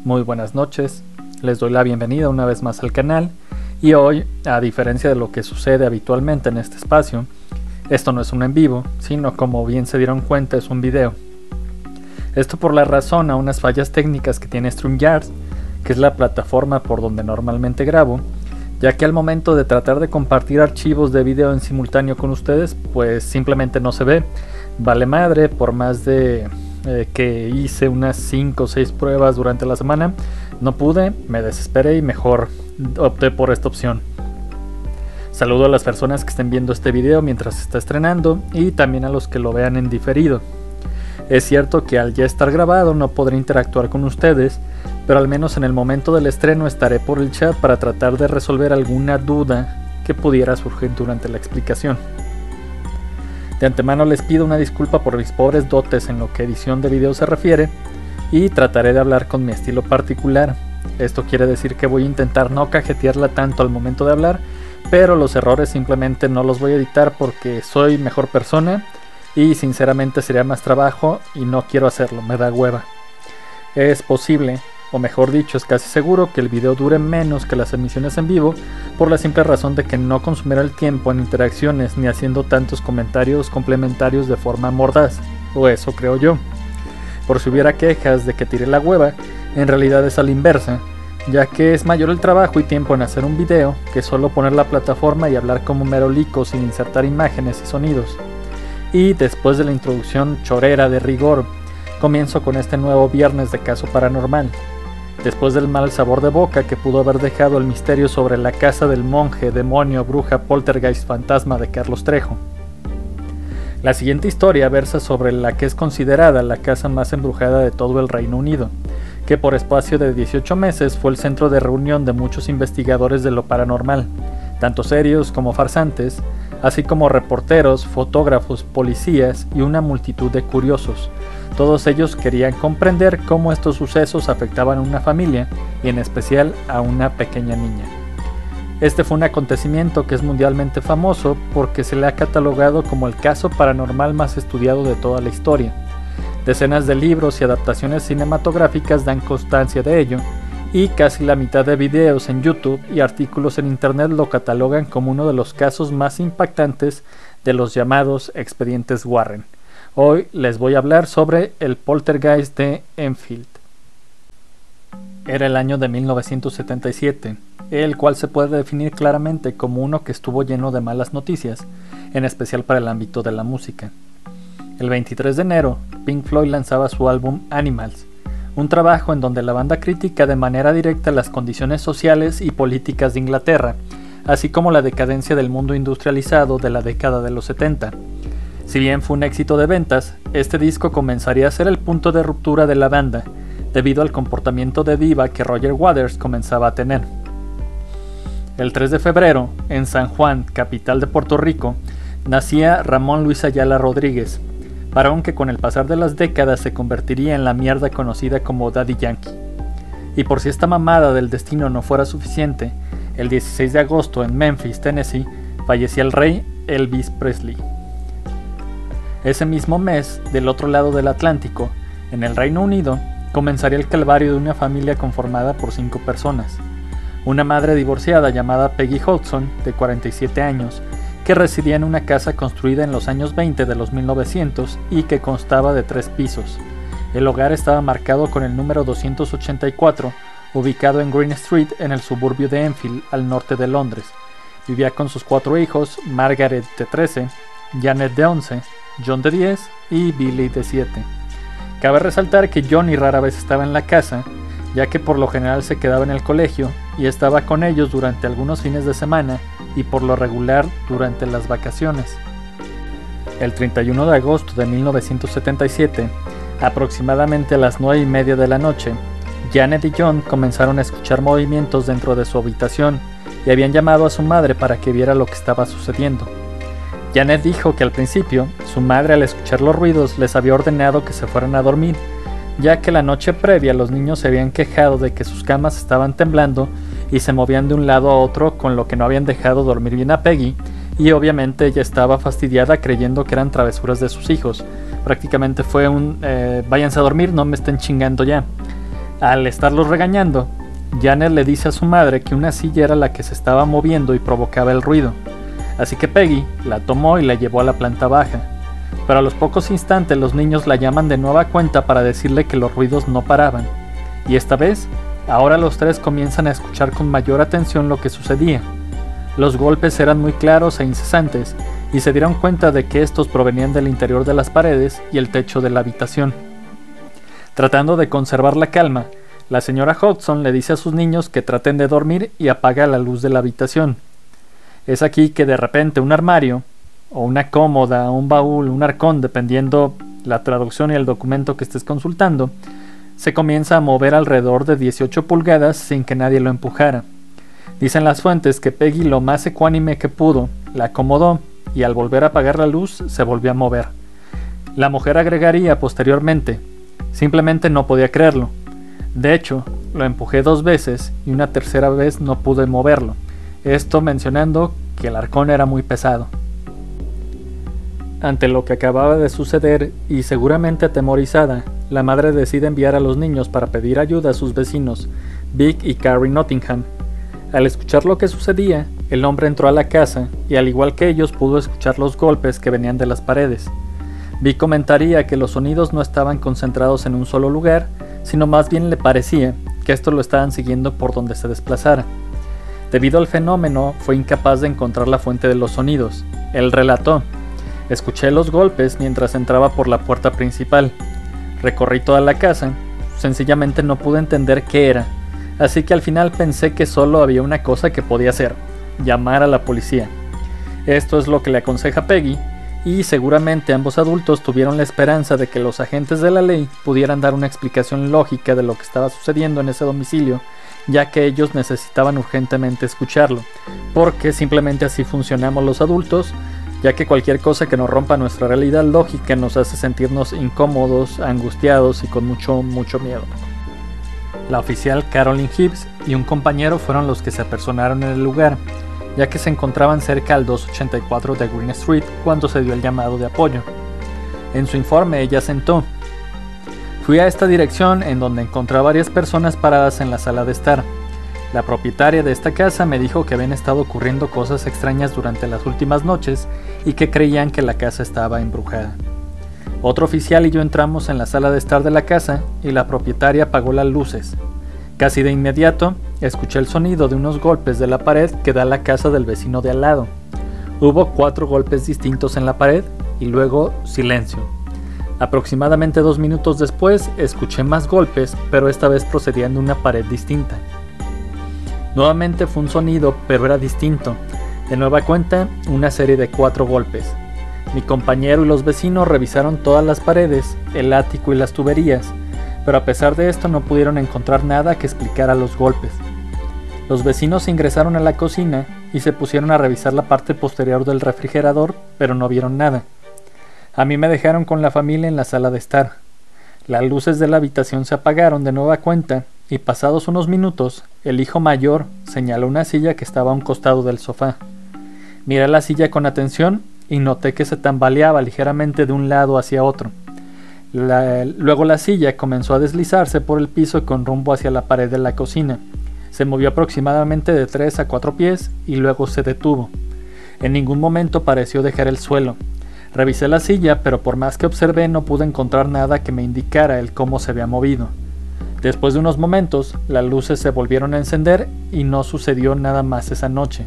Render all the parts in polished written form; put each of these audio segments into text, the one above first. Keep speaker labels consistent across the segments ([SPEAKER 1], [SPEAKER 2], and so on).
[SPEAKER 1] muy buenas noches, les doy la bienvenida una vez más al canal y hoy, a diferencia de lo que sucede habitualmente en este espacio, esto no es un en vivo, sino como bien se dieron cuenta es un video. Esto por la razón a unas fallas técnicas que tiene StreamYard, que es la plataforma por donde normalmente grabo, ya que al momento de tratar de compartir archivos de video en simultáneo con ustedes, pues simplemente no se ve. Vale madre, por más de que hice unas 5 o 6 pruebas durante la semana, no pude, me desesperé y mejor opté por esta opción. Saludo a las personas que estén viendo este video mientras se está estrenando y también a los que lo vean en diferido. Es cierto que al ya estar grabado no podré interactuar con ustedes, pero al menos en el momento del estreno estaré por el chat para tratar de resolver alguna duda que pudiera surgir durante la explicación. De antemano les pido una disculpa por mis pobres dotes en lo que edición de video se refiere y trataré de hablar con mi estilo particular. Esto quiere decir que voy a intentar no cajetearla tanto al momento de hablar, pero los errores simplemente no los voy a editar porque soy mejor persona y sinceramente sería más trabajo y no quiero hacerlo, me da hueva. Es posible, o mejor dicho es casi seguro, que el video dure menos que las emisiones en vivo por la simple razón de que no consumirá el tiempo en interacciones ni haciendo tantos comentarios complementarios de forma mordaz, o eso creo yo. Por si hubiera quejas de que tiré la hueva, en realidad es a la inversa, ya que es mayor el trabajo y tiempo en hacer un video que solo poner la plataforma y hablar como merolico sin insertar imágenes y sonidos. Y después de la introducción chorera de rigor, comienzo con este nuevo viernes de caso paranormal. Después del mal sabor de boca que pudo haber dejado el misterio sobre la casa del monje, demonio, bruja, poltergeist, fantasma de Carlos Trejo. La siguiente historia versa sobre la que es considerada la casa más embrujada de todo el Reino Unido, que por espacio de 18 meses fue el centro de reunión de muchos investigadores de lo paranormal, tanto serios como farsantes, así como reporteros, fotógrafos, policías y una multitud de curiosos. Todos ellos querían comprender cómo estos sucesos afectaban a una familia y en especial a una pequeña niña. Este fue un acontecimiento que es mundialmente famoso porque se le ha catalogado como el caso paranormal más estudiado de toda la historia. Decenas de libros y adaptaciones cinematográficas dan constancia de ello, y casi la mitad de videos en YouTube y artículos en internet lo catalogan como uno de los casos más impactantes de los llamados expedientes Warren. Hoy les voy a hablar sobre el poltergeist de Enfield. Era el año de 1977, el cual se puede definir claramente como uno que estuvo lleno de malas noticias, en especial para el ámbito de la música. El 23 de enero, Pink Floyd lanzaba su álbum Animals, un trabajo en donde la banda critica de manera directa las condiciones sociales y políticas de Inglaterra, así como la decadencia del mundo industrializado de la década de los 70. Si bien fue un éxito de ventas, este disco comenzaría a ser el punto de ruptura de la banda, debido al comportamiento de diva que Roger Waters comenzaba a tener. El 3 de febrero, en San Juan, capital de Puerto Rico, nacía Ramón Luis Ayala Rodríguez, varón que con el pasar de las décadas se convertiría en la mierda conocida como Daddy Yankee. Y por si esta mamada del destino no fuera suficiente, el 16 de agosto en Memphis, Tennessee, fallecía el rey Elvis Presley. Ese mismo mes, del otro lado del Atlántico, en el Reino Unido, comenzaría el calvario de una familia conformada por 5 personas. Una madre divorciada llamada Peggy Hodgson, de 47 años, que residía en una casa construida en los años 20 de los 1900 y que constaba de 3 pisos. El hogar estaba marcado con el número 284, ubicado en Green Street en el suburbio de Enfield, al norte de Londres. Vivía con sus 4 hijos, Margaret de 13, Janet de 11, John de 10 y Billy de 7. Cabe resaltar que Johnny rara vez estaba en la casa, ya que por lo general se quedaba en el colegio y estaba con ellos durante algunos fines de semana y por lo regular durante las vacaciones. El 31 de agosto de 1977, aproximadamente a las 9:30 de la noche, Janet y John comenzaron a escuchar movimientos dentro de su habitación y habían llamado a su madre para que viera lo que estaba sucediendo. Janet dijo que al principio, su madre al escuchar los ruidos les había ordenado que se fueran a dormir, ya que la noche previa los niños se habían quejado de que sus camas estaban temblando y se movían de un lado a otro, con lo que no habían dejado dormir bien a Peggy, y obviamente ella estaba fastidiada creyendo que eran travesuras de sus hijos. Prácticamente fue un váyanse a dormir, no me estén chingando ya. Al estarlos regañando, Janet le dice a su madre que una silla era la que se estaba moviendo y provocaba el ruido, así que Peggy la tomó y la llevó a la planta baja. Pero a los pocos instantes los niños la llaman de nueva cuenta para decirle que los ruidos no paraban, y esta vez, ahora los tres comienzan a escuchar con mayor atención lo que sucedía. Los golpes eran muy claros e incesantes, y se dieron cuenta de que estos provenían del interior de las paredes y el techo de la habitación. Tratando de conservar la calma, la señora Hodgson le dice a sus niños que traten de dormir y apaga la luz de la habitación. Es aquí que de repente un armario, o una cómoda, un baúl, un arcón, dependiendo la traducción y el documento que estés consultando, se comienza a mover alrededor de 18 pulgadas sin que nadie lo empujara. Dicen las fuentes que Peggy, lo más ecuánime que pudo, la acomodó y al volver a apagar la luz se volvió a mover. La mujer agregaría posteriormente: simplemente no podía creerlo. De hecho, lo empujé 2 veces y una tercera vez no pude moverlo. Esto mencionando que el arcón era muy pesado. Ante lo que acababa de suceder y seguramente atemorizada, la madre decide enviar a los niños para pedir ayuda a sus vecinos, Vic y Carrie Nottingham. Al escuchar lo que sucedía, el hombre entró a la casa y al igual que ellos pudo escuchar los golpes que venían de las paredes. Vic comentaría que los sonidos no estaban concentrados en un solo lugar, sino más bien le parecía que estos lo estaban siguiendo por donde se desplazara. Debido al fenómeno, fue incapaz de encontrar la fuente de los sonidos. Él relató: escuché los golpes mientras entraba por la puerta principal. Recorrí toda la casa, sencillamente no pude entender qué era, así que al final pensé que solo había una cosa que podía hacer: llamar a la policía. Esto es lo que le aconseja Peggy, y seguramente ambos adultos tuvieron la esperanza de que los agentes de la ley pudieran dar una explicación lógica de lo que estaba sucediendo en ese domicilio, ya que ellos necesitaban urgentemente escucharlo, porque simplemente así funcionamos los adultos, ya que cualquier cosa que nos rompa nuestra realidad lógica nos hace sentirnos incómodos, angustiados y con mucho miedo. La oficial Carolyn Hibbs y un compañero fueron los que se apersonaron en el lugar, ya que se encontraban cerca al 284 de Green Street cuando se dio el llamado de apoyo. En su informe ella asentó: fui a esta dirección en donde encontré a varias personas paradas en la sala de estar. La propietaria de esta casa me dijo que habían estado ocurriendo cosas extrañas durante las últimas noches y que creían que la casa estaba embrujada. Otro oficial y yo entramos en la sala de estar de la casa y la propietaria apagó las luces. Casi de inmediato, escuché el sonido de unos golpes de la pared que da a la casa del vecino de al lado. Hubo 4 golpes distintos en la pared y luego silencio. Aproximadamente 2 minutos después, escuché más golpes, pero esta vez procedían de una pared distinta. Nuevamente fue un sonido, pero era distinto. De nueva cuenta, una serie de 4 golpes. Mi compañero y los vecinos revisaron todas las paredes, el ático y las tuberías, pero a pesar de esto no pudieron encontrar nada que explicara los golpes. Los vecinos ingresaron a la cocina y se pusieron a revisar la parte posterior del refrigerador, pero no vieron nada. A mí me dejaron con la familia en la sala de estar. Las luces de la habitación se apagaron de nueva cuenta y pasados unos minutos, el hijo mayor señaló una silla que estaba a un costado del sofá. Miré la silla con atención y noté que se tambaleaba ligeramente de un lado hacia otro. Luego la silla comenzó a deslizarse por el piso con rumbo hacia la pared de la cocina. Se movió aproximadamente de 3 a 4 pies y luego se detuvo. En ningún momento pareció dejar el suelo. Revisé la silla, pero por más que observé no pude encontrar nada que me indicara el cómo se había movido. Después de unos momentos, las luces se volvieron a encender y no sucedió nada más esa noche.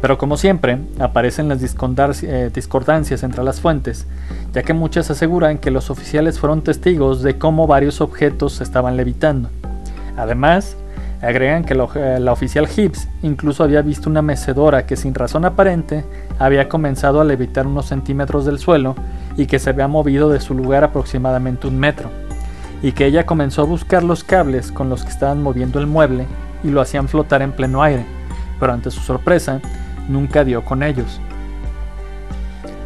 [SPEAKER 1] Pero como siempre, aparecen las discordancias entre las fuentes, ya que muchas aseguran que los oficiales fueron testigos de cómo varios objetos se estaban levitando. Además, agregan que la oficial Hibbs incluso había visto una mecedora que sin razón aparente había comenzado a levitar unos centímetros del suelo y que se había movido de su lugar aproximadamente 1 metro, y que ella comenzó a buscar los cables con los que estaban moviendo el mueble y lo hacían flotar en pleno aire, pero ante su sorpresa, nunca dio con ellos.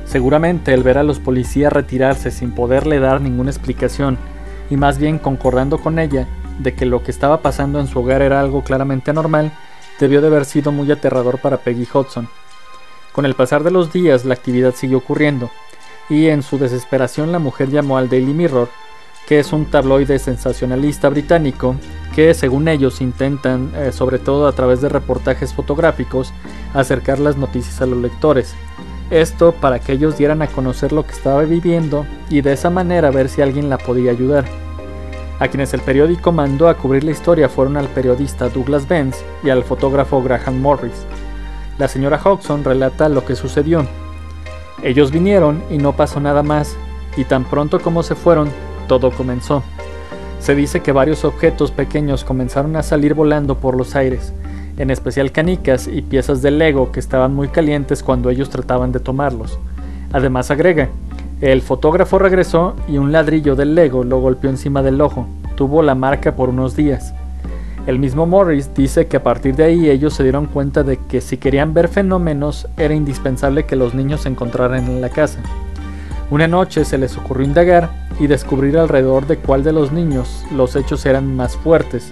[SPEAKER 1] Seguramente el ver a los policías retirarse sin poderle dar ninguna explicación, y más bien concordando con ella de que lo que estaba pasando en su hogar era algo claramente anormal, debió de haber sido muy aterrador para Peggy Hodgson. Con el pasar de los días la actividad siguió ocurriendo, y en su desesperación la mujer llamó al Daily Mirror que es un tabloide sensacionalista británico que, según ellos, intentan, sobre todo a través de reportajes fotográficos, acercar las noticias a los lectores. Esto para que ellos dieran a conocer lo que estaba viviendo y de esa manera ver si alguien la podía ayudar. A quienes el periódico mandó a cubrir la historia fueron al periodista Douglas Benz y al fotógrafo Graham Morris. La señora Hodgson relata lo que sucedió. Ellos vinieron y no pasó nada más, y tan pronto como se fueron, todo comenzó. Se dice que varios objetos pequeños comenzaron a salir volando por los aires, en especial canicas y piezas de Lego que estaban muy calientes cuando ellos trataban de tomarlos. Además agrega, el fotógrafo regresó y un ladrillo del Lego lo golpeó encima del ojo, tuvo la marca por unos días. El mismo Morris dice que a partir de ahí ellos se dieron cuenta de que si querían ver fenómenos era indispensable que los niños se encontraran en la casa. Una noche se les ocurrió indagar y descubrir alrededor de cuál de los niños los hechos eran más fuertes.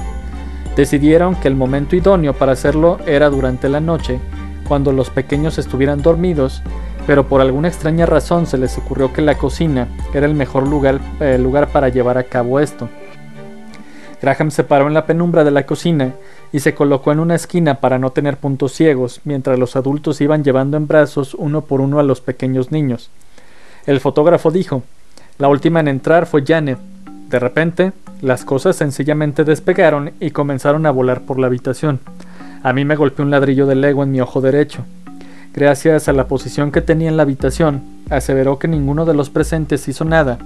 [SPEAKER 1] Decidieron que el momento idóneo para hacerlo era durante la noche, cuando los pequeños estuvieran dormidos, pero por alguna extraña razón se les ocurrió que la cocina era el mejor lugar para llevar a cabo esto. Graham se paró en la penumbra de la cocina y se colocó en una esquina para no tener puntos ciegos, mientras los adultos iban llevando en brazos uno por uno a los pequeños niños. El fotógrafo dijo, la última en entrar fue Janet. De repente, las cosas sencillamente despegaron y comenzaron a volar por la habitación. A mí me golpeó un ladrillo de Lego en mi ojo derecho. Gracias a la posición que tenía en la habitación, aseveró que ninguno de los presentes hizo nada,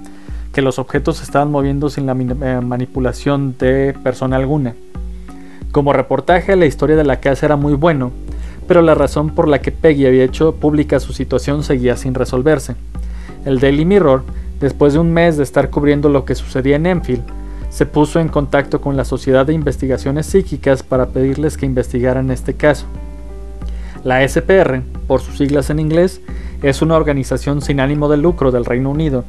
[SPEAKER 1] que los objetos se estaban moviendo sin la manipulación de persona alguna. Como reportaje, la historia de la casa era muy bueno, pero la razón por la que Peggy había hecho pública su situación seguía sin resolverse. El Daily Mirror, después de un mes de estar cubriendo lo que sucedía en Enfield, se puso en contacto con la Sociedad de Investigaciones Psíquicas para pedirles que investigaran este caso. La SPR, por sus siglas en inglés, es una organización sin ánimo de lucro del Reino Unido.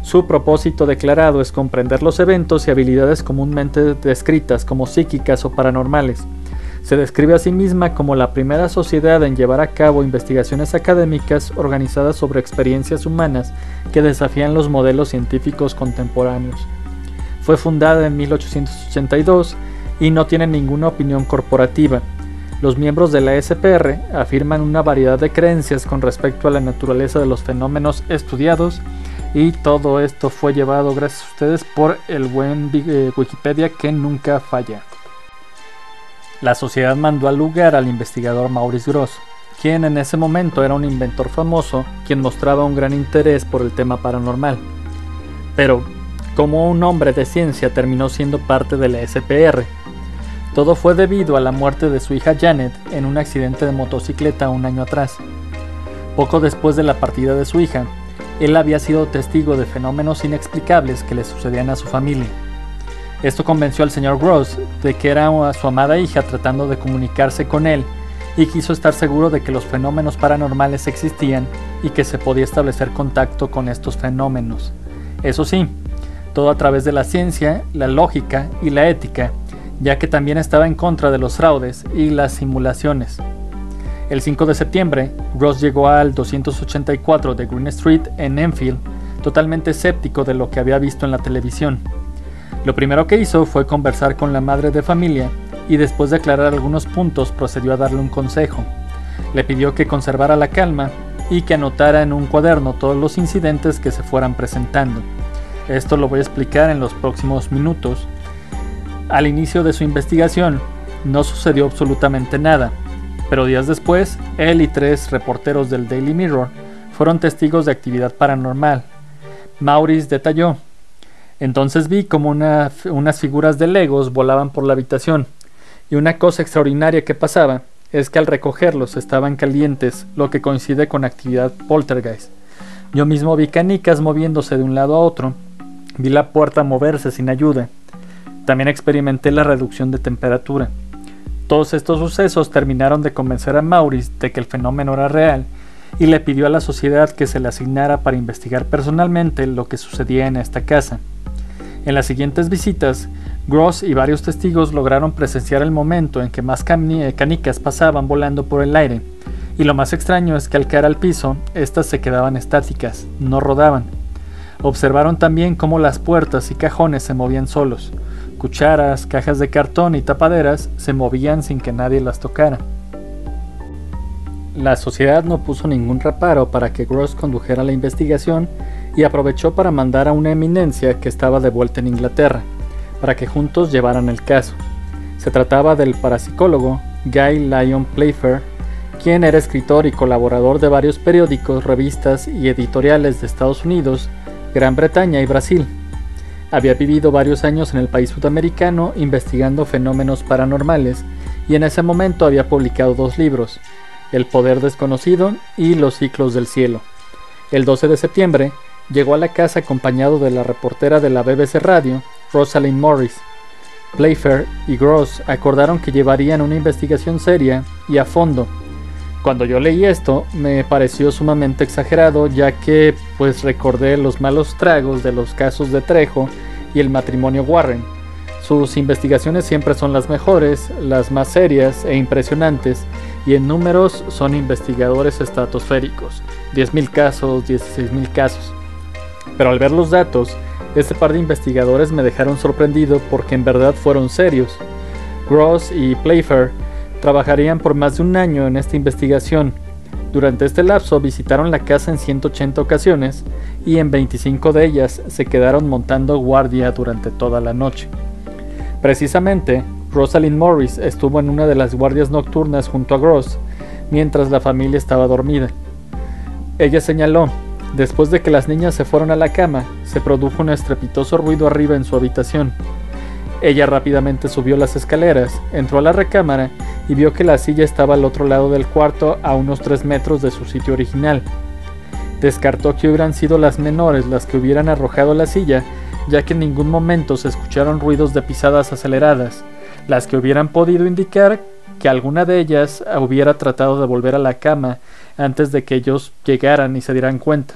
[SPEAKER 1] Su propósito declarado es comprender los eventos y habilidades comúnmente descritas como psíquicas o paranormales. Se describe a sí misma como la primera sociedad en llevar a cabo investigaciones académicas organizadas sobre experiencias humanas que desafían los modelos científicos contemporáneos. Fue fundada en 1882 y no tiene ninguna opinión corporativa. Los miembros de la SPR afirman una variedad de creencias con respecto a la naturaleza de los fenómenos estudiados, y todo esto fue llevado gracias a ustedes por el buen Wikipedia que nunca falla. La sociedad mandó al lugar al investigador Maurice Grosse, quien en ese momento era un inventor famoso, quien mostraba un gran interés por el tema paranormal. Pero, ¿cómo un hombre de ciencia terminó siendo parte de la SPR? Todo fue debido a la muerte de su hija Janet en un accidente de motocicleta un año atrás. Poco después de la partida de su hija, él había sido testigo de fenómenos inexplicables que le sucedían a su familia. Esto convenció al señor Grosse de que era su amada hija tratando de comunicarse con él, y quiso estar seguro de que los fenómenos paranormales existían y que se podía establecer contacto con estos fenómenos. Eso sí, todo a través de la ciencia, la lógica y la ética, ya que también estaba en contra de los fraudes y las simulaciones. El 5 de septiembre, Grosse llegó al 284 de Green Street en Enfield, totalmente escéptico de lo que había visto en la televisión. Lo primero que hizo fue conversar con la madre de familia y después de aclarar algunos puntos procedió a darle un consejo. Le pidió que conservara la calma y que anotara en un cuaderno todos los incidentes que se fueran presentando. Esto lo voy a explicar en los próximos minutos. Al inicio de su investigación, no sucedió absolutamente nada, pero días después, él y 3 reporteros del Daily Mirror fueron testigos de actividad paranormal. Maurice detalló: entonces vi como unas figuras de Legos volaban por la habitación, y una cosa extraordinaria que pasaba es que al recogerlos estaban calientes, lo que coincide con actividad poltergeist. Yo mismo vi canicas moviéndose de un lado a otro, vi la puerta moverse sin ayuda. También experimenté la reducción de temperatura. Todos estos sucesos terminaron de convencer a Maurice de que el fenómeno era real y le pidió a la sociedad que se le asignara para investigar personalmente lo que sucedía en esta casa. En las siguientes visitas, Grosse y varios testigos lograron presenciar el momento en que más canicas pasaban volando por el aire, y lo más extraño es que al caer al piso, estas se quedaban estáticas, no rodaban. Observaron también cómo las puertas y cajones se movían solos. Cucharas, cajas de cartón y tapaderas se movían sin que nadie las tocara. La sociedad no puso ningún reparo para que Gross condujera la investigación y aprovechó para mandar a una eminencia que estaba de vuelta en Inglaterra, para que juntos llevaran el caso. Se trataba del parapsicólogo Guy Lyon Playfair, quien era escritor y colaborador de varios periódicos, revistas y editoriales de Estados Unidos, Gran Bretaña y Brasil. Había vivido varios años en el país sudamericano investigando fenómenos paranormales y en ese momento había publicado 2 libros, El poder desconocido y Los ciclos del cielo. El 12 de septiembre llegó a la casa acompañado de la reportera de la BBC Radio, Rosalind Morris. Playfair y Gross acordaron que llevarían una investigación seria y a fondo. Cuando yo leí esto me pareció sumamente exagerado, ya que pues recordé los malos tragos de los casos de Trejo y el matrimonio Warren. Sus investigaciones siempre son las mejores, las más serias e impresionantes, y en números son investigadores estratosféricos, 10.000 casos, 16.000 casos. Pero al ver los datos, este par de investigadores me dejaron sorprendido porque en verdad fueron serios. Gross y Playfair trabajarían por más de un año en esta investigación. Durante este lapso visitaron la casa en 180 ocasiones y en 25 de ellas se quedaron montando guardia durante toda la noche. Precisamente, Rosalind Morris estuvo en una de las guardias nocturnas junto a Gross, mientras la familia estaba dormida. Ella señaló: después de que las niñas se fueron a la cama, se produjo un estrepitoso ruido arriba en su habitación. Ella rápidamente subió las escaleras, entró a la recámara y vio que la silla estaba al otro lado del cuarto a unos 3 metros de su sitio original. Descartó que hubieran sido las menores las que hubieran arrojado la silla, ya que en ningún momento se escucharon ruidos de pisadas aceleradas, las que hubieran podido indicar que alguna de ellas hubiera tratado de volver a la cama antes de que ellos llegaran y se dieran cuenta.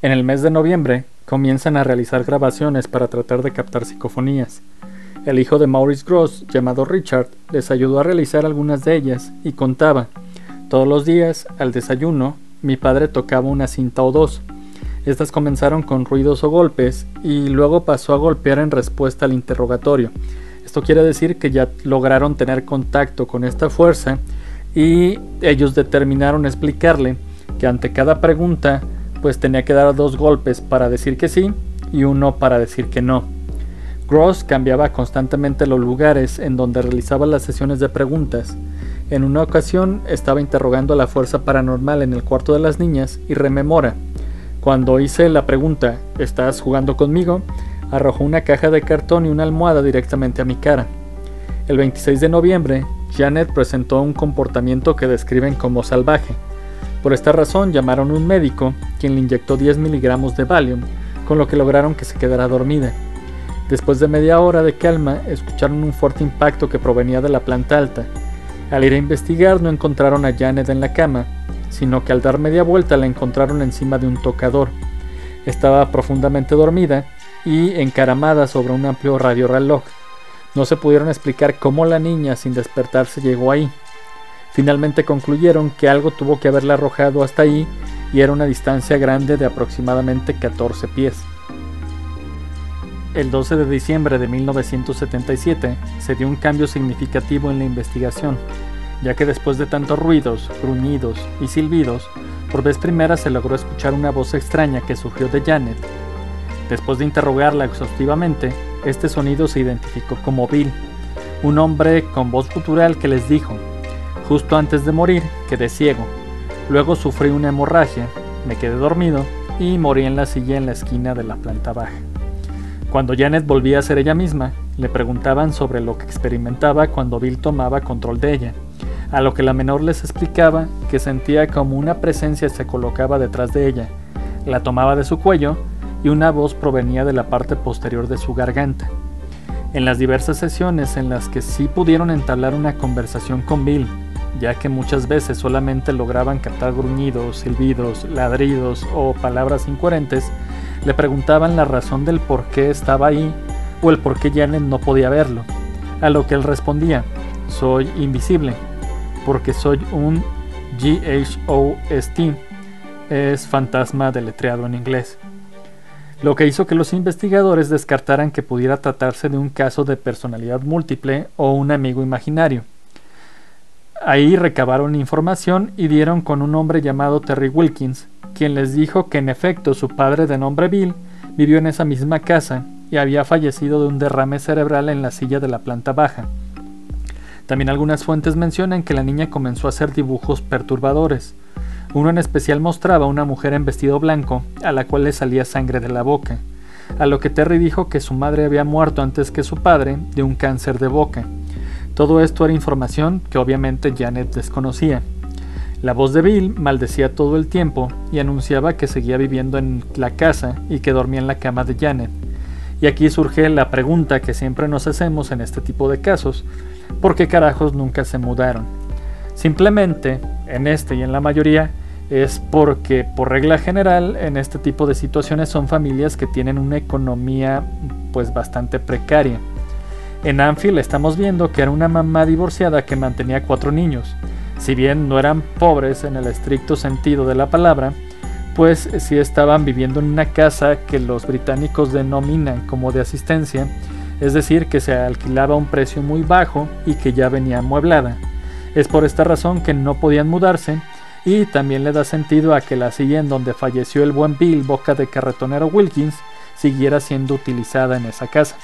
[SPEAKER 1] En el mes de noviembre comienzan a realizar grabaciones para tratar de captar psicofonías. El hijo de Maurice Gross, llamado Richard, les ayudó a realizar algunas de ellas y contaba: todos los días, al desayuno, mi padre tocaba una cinta o 2. Estas comenzaron con ruidos o golpes y luego pasó a golpear en respuesta al interrogatorio. Esto quiere decir que ya lograron tener contacto con esta fuerza y ellos determinaron explicarle que ante cada pregunta pues tenía que dar 2 golpes para decir que sí y 1 para decir que no. Gross cambiaba constantemente los lugares en donde realizaba las sesiones de preguntas. En una ocasión estaba interrogando a la fuerza paranormal en el cuarto de las niñas y rememora: cuando hice la pregunta ¿estás jugando conmigo?, arrojó una caja de cartón y una almohada directamente a mi cara. El 26 de noviembre, Janet presentó un comportamiento que describen como salvaje. Por esta razón llamaron a un médico, quien le inyectó 10 miligramos de Valium, con lo que lograron que se quedara dormida. Después de media hora de calma, escucharon un fuerte impacto que provenía de la planta alta. Al ir a investigar no encontraron a Janet en la cama, sino que al dar media vuelta la encontraron encima de un tocador. Estaba profundamente dormida y encaramada sobre un amplio radiorreloj. No se pudieron explicar cómo la niña, sin despertarse, llegó ahí. Finalmente concluyeron que algo tuvo que haberla arrojado hasta ahí y era una distancia grande de aproximadamente 14 pies. El 12 de diciembre de 1977 se dio un cambio significativo en la investigación, ya que después de tantos ruidos, gruñidos y silbidos, por vez primera se logró escuchar una voz extraña que surgió de Janet. Después de interrogarla exhaustivamente, este sonido se identificó como Bill, un hombre con voz gutural que les dijo: justo antes de morir quedé ciego, luego sufrí una hemorragia, me quedé dormido y morí en la silla en la esquina de la planta baja. Cuando Janet volvía a ser ella misma, le preguntaban sobre lo que experimentaba cuando Bill tomaba control de ella, a lo que la menor les explicaba que sentía como una presencia se colocaba detrás de ella, la tomaba de su cuello y una voz provenía de la parte posterior de su garganta. En las diversas sesiones en las que sí pudieron entablar una conversación con Bill, ya que muchas veces solamente lograban captar gruñidos, silbidos, ladridos o palabras incoherentes, le preguntaban la razón del por qué estaba ahí o el por qué Janet no podía verlo, a lo que él respondía: soy invisible, porque soy un GHOST, es fantasma deletreado en inglés, lo que hizo que los investigadores descartaran que pudiera tratarse de un caso de personalidad múltiple o un amigo imaginario. Ahí recabaron información y dieron con un hombre llamado Terry Wilkins, quien les dijo que en efecto su padre de nombre Bill vivió en esa misma casa y había fallecido de un derrame cerebral en la silla de la planta baja. También algunas fuentes mencionan que la niña comenzó a hacer dibujos perturbadores. Uno en especial mostraba a una mujer en vestido blanco a la cual le salía sangre de la boca, a lo que Terry dijo que su madre había muerto antes que su padre de un cáncer de boca. Todo esto era información que obviamente Janet desconocía. La voz de Bill maldecía todo el tiempo y anunciaba que seguía viviendo en la casa y que dormía en la cama de Janet. Y aquí surge la pregunta que siempre nos hacemos en este tipo de casos: ¿por qué carajos nunca se mudaron? Simplemente, en este y en la mayoría, es porque por regla general en este tipo de situaciones son familias que tienen una economía pues bastante precaria. En Anfield estamos viendo que era una mamá divorciada que mantenía 4 niños. Si bien no eran pobres en el estricto sentido de la palabra, pues sí estaban viviendo en una casa que los británicos denominan como de asistencia, es decir, que se alquilaba a un precio muy bajo y que ya venía amueblada. Es por esta razón que no podían mudarse, y también le da sentido a que la silla en donde falleció el buen Bill boca de carretonero Wilkins siguiera siendo utilizada en esa casa.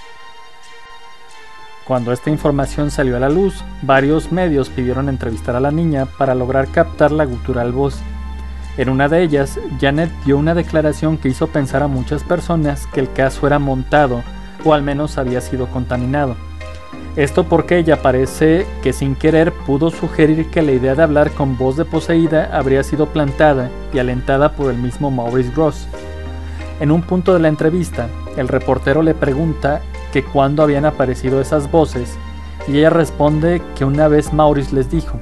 [SPEAKER 1] Cuando esta información salió a la luz, varios medios pidieron entrevistar a la niña para lograr captar la gutural voz. En una de ellas, Janet dio una declaración que hizo pensar a muchas personas que el caso era montado o al menos había sido contaminado. Esto porque ella parece que sin querer pudo sugerir que la idea de hablar con voz de poseída habría sido plantada y alentada por el mismo Maurice Grosse. En un punto de la entrevista, el reportero le pregunta que cuándo habían aparecido esas voces, y ella responde que una vez Maurice les dijo: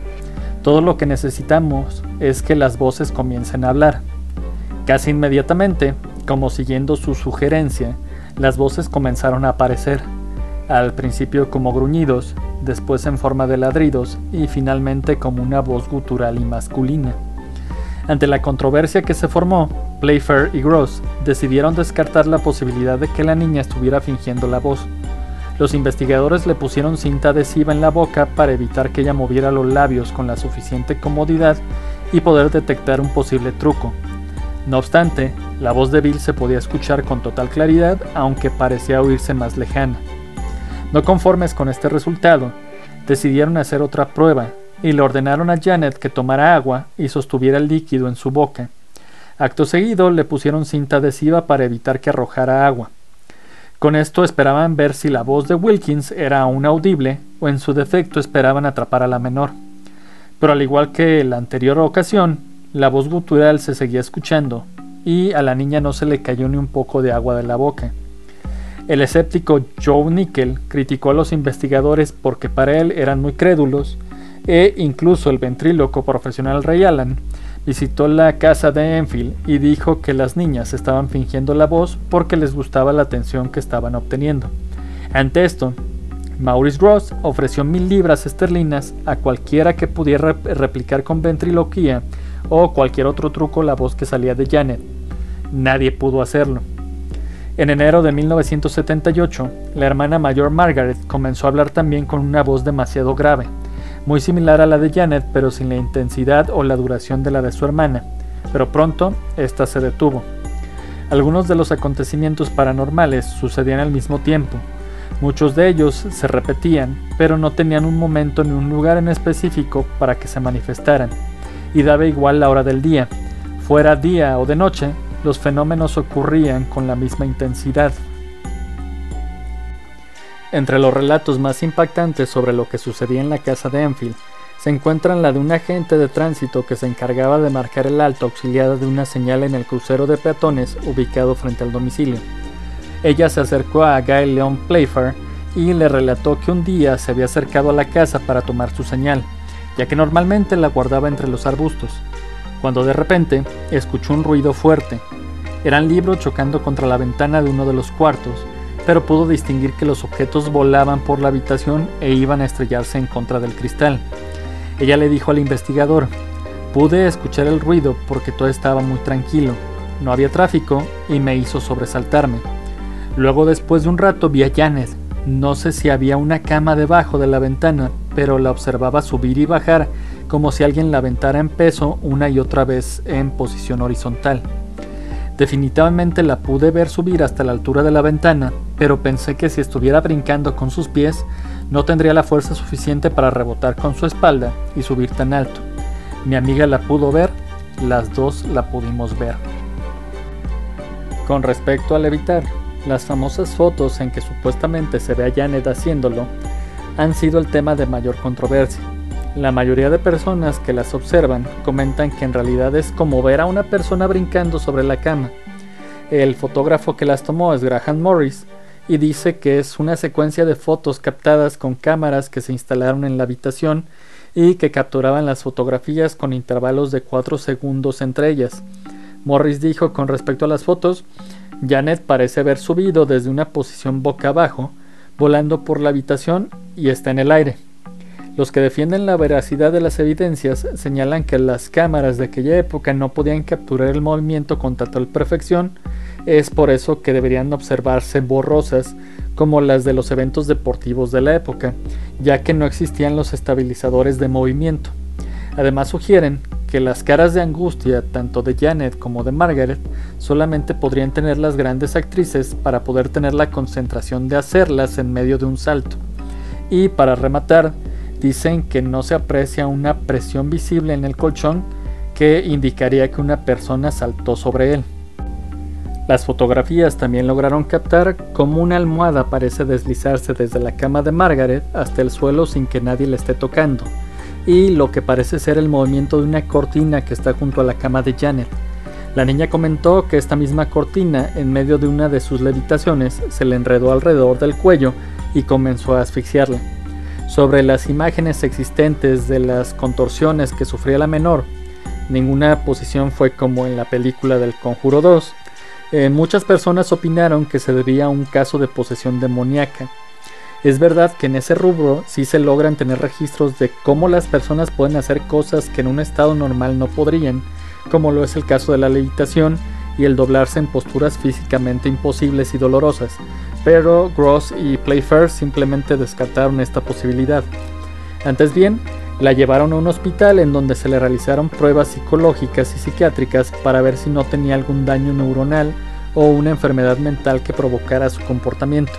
[SPEAKER 1] todo lo que necesitamos es que las voces comiencen a hablar. Casi inmediatamente, como siguiendo su sugerencia, las voces comenzaron a aparecer, al principio como gruñidos, después en forma de ladridos y finalmente como una voz gutural y masculina. Ante la controversia que se formó, Playfair y Grosse decidieron descartar la posibilidad de que la niña estuviera fingiendo la voz. Los investigadores le pusieron cinta adhesiva en la boca para evitar que ella moviera los labios con la suficiente comodidad y poder detectar un posible truco. No obstante, la voz de Bill se podía escuchar con total claridad, aunque parecía oírse más lejana. No conformes con este resultado, decidieron hacer otra prueba y le ordenaron a Janet que tomara agua y sostuviera el líquido en su boca. Acto seguido le pusieron cinta adhesiva para evitar que arrojara agua. Con esto esperaban ver si la voz de Wilkins era aún audible o en su defecto esperaban atrapar a la menor. Pero al igual que la anterior ocasión, la voz gutural se seguía escuchando y a la niña no se le cayó ni un poco de agua de la boca. El escéptico Joe Nickel criticó a los investigadores porque para él eran muy crédulos, e incluso el ventríloco profesional Ray Allen visitó la casa de Enfield y dijo que las niñas estaban fingiendo la voz porque les gustaba la atención que estaban obteniendo. Ante esto, Maurice Grosse ofreció 1,000 libras esterlinas a cualquiera que pudiera replicar con ventriloquía o cualquier otro truco la voz que salía de Janet. Nadie pudo hacerlo. En enero de 1978, la hermana mayor Margaret comenzó a hablar también con una voz demasiado grave, muy similar a la de Janet, pero sin la intensidad o la duración de la de su hermana, pero pronto ésta se detuvo. Algunos de los acontecimientos paranormales sucedían al mismo tiempo. Muchos de ellos se repetían, pero no tenían un momento ni un lugar en específico para que se manifestaran, y daba igual la hora del día. Fuera día o de noche, los fenómenos ocurrían con la misma intensidad. Entre los relatos más impactantes sobre lo que sucedía en la casa de Enfield, se encuentran la de un agente de tránsito que se encargaba de marcar el alto auxiliada de una señal en el crucero de peatones ubicado frente al domicilio. Ella se acercó a Guy Leon Playfair y le relató que un día se había acercado a la casa para tomar su señal, ya que normalmente la guardaba entre los arbustos, cuando de repente escuchó un ruido fuerte. Eran libros chocando contra la ventana de uno de los cuartos, pero pudo distinguir que los objetos volaban por la habitación e iban a estrellarse en contra del cristal. Ella le dijo al investigador: Pude escuchar el ruido porque todo estaba muy tranquilo, no había tráfico y me hizo sobresaltarme. Luego, después de un rato, vi a Janet. No sé si había una cama debajo de la ventana, pero la observaba subir y bajar como si alguien la aventara en peso una y otra vez en posición horizontal. Definitivamente la pude ver subir hasta la altura de la ventana, pero pensé que si estuviera brincando con sus pies, no tendría la fuerza suficiente para rebotar con su espalda y subir tan alto. Mi amiga la pudo ver, las dos la pudimos ver. Con respecto al levitar, las famosas fotos en que supuestamente se ve a Janet haciéndolo han sido el tema de mayor controversia. La mayoría de personas que las observan comentan que en realidad es como ver a una persona brincando sobre la cama. El fotógrafo que las tomó es Graham Morris y dice que es una secuencia de fotos captadas con cámaras que se instalaron en la habitación y que capturaban las fotografías con intervalos de 4 segundos entre ellas. Morris dijo con respecto a las fotos: Janet parece haber subido desde una posición boca abajo, volando por la habitación y está en el aire. Los que defienden la veracidad de las evidencias señalan que las cámaras de aquella época no podían capturar el movimiento con total perfección, es por eso que deberían observarse borrosas como las de los eventos deportivos de la época, ya que no existían los estabilizadores de movimiento. Además sugieren que las caras de angustia tanto de Janet como de Margaret solamente podrían tener las grandes actrices para poder tener la concentración de hacerlas en medio de un salto. Y para rematar, dicen que no se aprecia una presión visible en el colchón que indicaría que una persona saltó sobre él. Las fotografías también lograron captar cómo una almohada parece deslizarse desde la cama de Margaret hasta el suelo sin que nadie la esté tocando, y lo que parece ser el movimiento de una cortina que está junto a la cama de Janet. La niña comentó que esta misma cortina, en medio de una de sus levitaciones, se le enredó alrededor del cuello y comenzó a asfixiarla. Sobre las imágenes existentes de las contorsiones que sufría la menor, ninguna posición fue como en la película del Conjuro 2. Muchas personas opinaron que se debía a un caso de posesión demoníaca. Es verdad que en ese rubro sí se logran tener registros de cómo las personas pueden hacer cosas que en un estado normal no podrían, como lo es el caso de la levitación y el doblarse en posturas físicamente imposibles y dolorosas, pero Gross y Playfair simplemente descartaron esta posibilidad. Antes bien, la llevaron a un hospital en donde se le realizaron pruebas psicológicas y psiquiátricas para ver si no tenía algún daño neuronal o una enfermedad mental que provocara su comportamiento.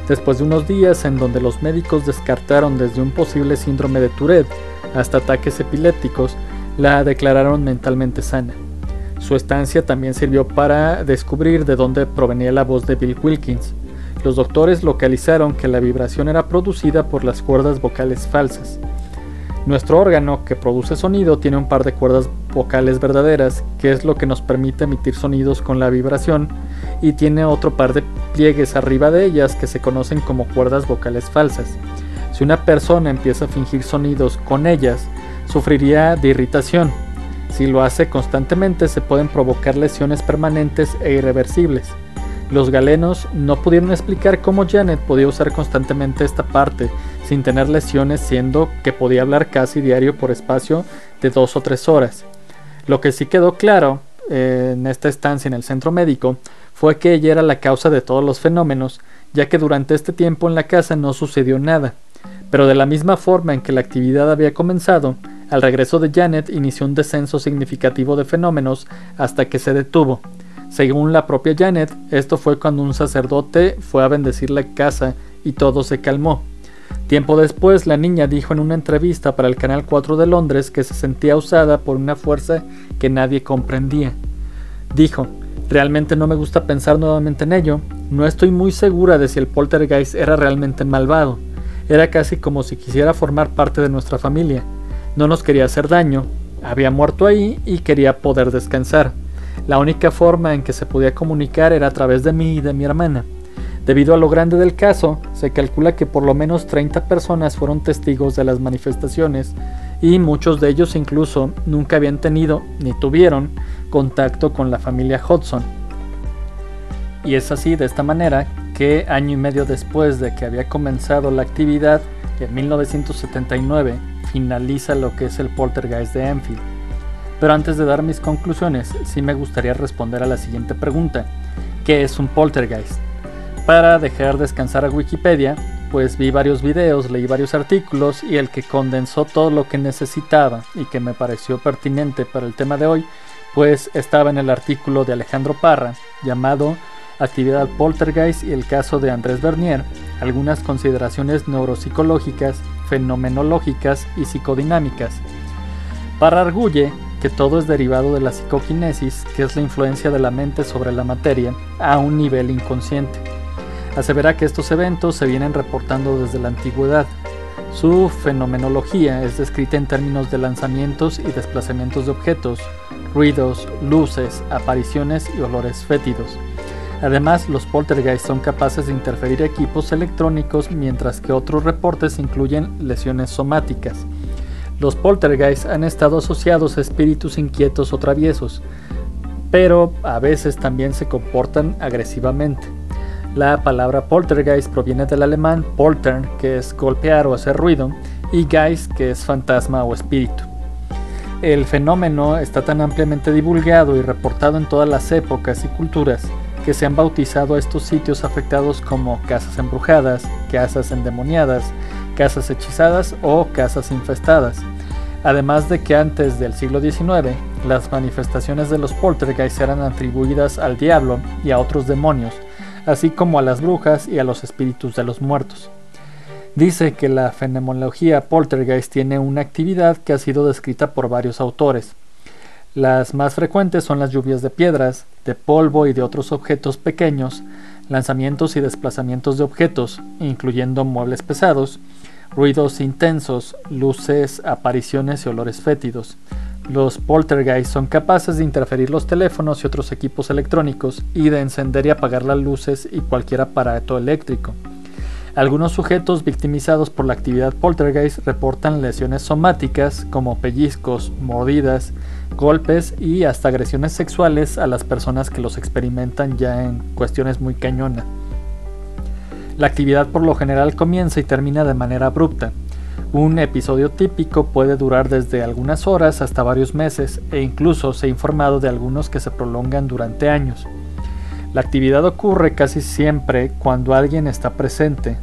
[SPEAKER 1] Después de unos días en donde los médicos descartaron desde un posible síndrome de Tourette hasta ataques epilépticos, la declararon mentalmente sana. Su estancia también sirvió para descubrir de dónde provenía la voz de Bill Wilkins. Los doctores localizaron que la vibración era producida por las cuerdas vocales falsas. Nuestro órgano que produce sonido tiene un par de cuerdas vocales verdaderas, que es lo que nos permite emitir sonidos con la vibración, y tiene otro par de pliegues arriba de ellas que se conocen como cuerdas vocales falsas. Si una persona empieza a fingir sonidos con ellas, sufriría de irritación. Si lo hace constantemente, se pueden provocar lesiones permanentes e irreversibles. Los galenos no pudieron explicar cómo Janet podía usar constantemente esta parte sin tener lesiones, siendo que podía hablar casi diario por espacio de 2 o 3 horas. Lo que sí quedó claro en esta estancia en el centro médico fue que ella era la causa de todos los fenómenos, ya que durante este tiempo en la casa no sucedió nada. Pero de la misma forma en que la actividad había comenzado, al regreso de Janet inició un descenso significativo de fenómenos hasta que se detuvo. Según la propia Janet, esto fue cuando un sacerdote fue a bendecir la casa y todo se calmó. Tiempo después, la niña dijo en una entrevista para el Canal 4 de Londres que se sentía usada por una fuerza que nadie comprendía. Dijo: realmente no me gusta pensar nuevamente en ello, no estoy muy segura de si el poltergeist era realmente malvado. Era casi como si quisiera formar parte de nuestra familia. No nos quería hacer daño, había muerto ahí y quería poder descansar. La única forma en que se podía comunicar era a través de mí y de mi hermana. Debido a lo grande del caso, se calcula que por lo menos 30 personas fueron testigos de las manifestaciones y muchos de ellos incluso nunca habían tenido ni tuvieron contacto con la familia Hodgson. Y es así, de esta manera, que año y medio después de que había comenzado la actividad, en 1979, finaliza lo que es el poltergeist de Enfield. Pero antes de dar mis conclusiones, sí me gustaría responder a la siguiente pregunta: ¿qué es un poltergeist? Para dejar descansar a Wikipedia, pues vi varios videos, leí varios artículos y el que condensó todo lo que necesitaba y que me pareció pertinente para el tema de hoy, pues estaba en el artículo de Alejandro Parra llamado Actividad Poltergeist y el caso de Andrés Bernier, algunas consideraciones neuropsicológicas, fenomenológicas y psicodinámicas. Parra arguye que todo es derivado de la psicoquinesis, que es la influencia de la mente sobre la materia a un nivel inconsciente. Asevera que estos eventos se vienen reportando desde la antigüedad. Su fenomenología es descrita en términos de lanzamientos y desplazamientos de objetos, ruidos, luces, apariciones y olores fétidos. Además, los poltergeist son capaces de interferir equipos electrónicos, mientras que otros reportes incluyen lesiones somáticas. Los poltergeist han estado asociados a espíritus inquietos o traviesos, pero a veces también se comportan agresivamente. La palabra poltergeist proviene del alemán poltern, que es golpear o hacer ruido, y geist, que es fantasma o espíritu. El fenómeno está tan ampliamente divulgado y reportado en todas las épocas y culturas que se han bautizado a estos sitios afectados como casas embrujadas, casas endemoniadas, casas hechizadas o casas infestadas. Además de que antes del siglo XIX, las manifestaciones de los poltergeist eran atribuidas al diablo y a otros demonios, así como a las brujas y a los espíritus de los muertos. Dice que la fenomenología poltergeist tiene una actividad que ha sido descrita por varios autores. Las más frecuentes son las lluvias de piedras, de polvo y de otros objetos pequeños, lanzamientos y desplazamientos de objetos, incluyendo muebles pesados, ruidos intensos, luces, apariciones y olores fétidos. Los poltergeist son capaces de interferir los teléfonos y otros equipos electrónicos y de encender y apagar las luces y cualquier aparato eléctrico. Algunos sujetos victimizados por la actividad poltergeist reportan lesiones somáticas como pellizcos, mordidas, golpes y hasta agresiones sexuales a las personas que los experimentan ya en cuestiones muy cañonas. La actividad por lo general comienza y termina de manera abrupta. Un episodio típico puede durar desde algunas horas hasta varios meses e incluso se ha informado de algunos que se prolongan durante años. La actividad ocurre casi siempre cuando alguien está presente,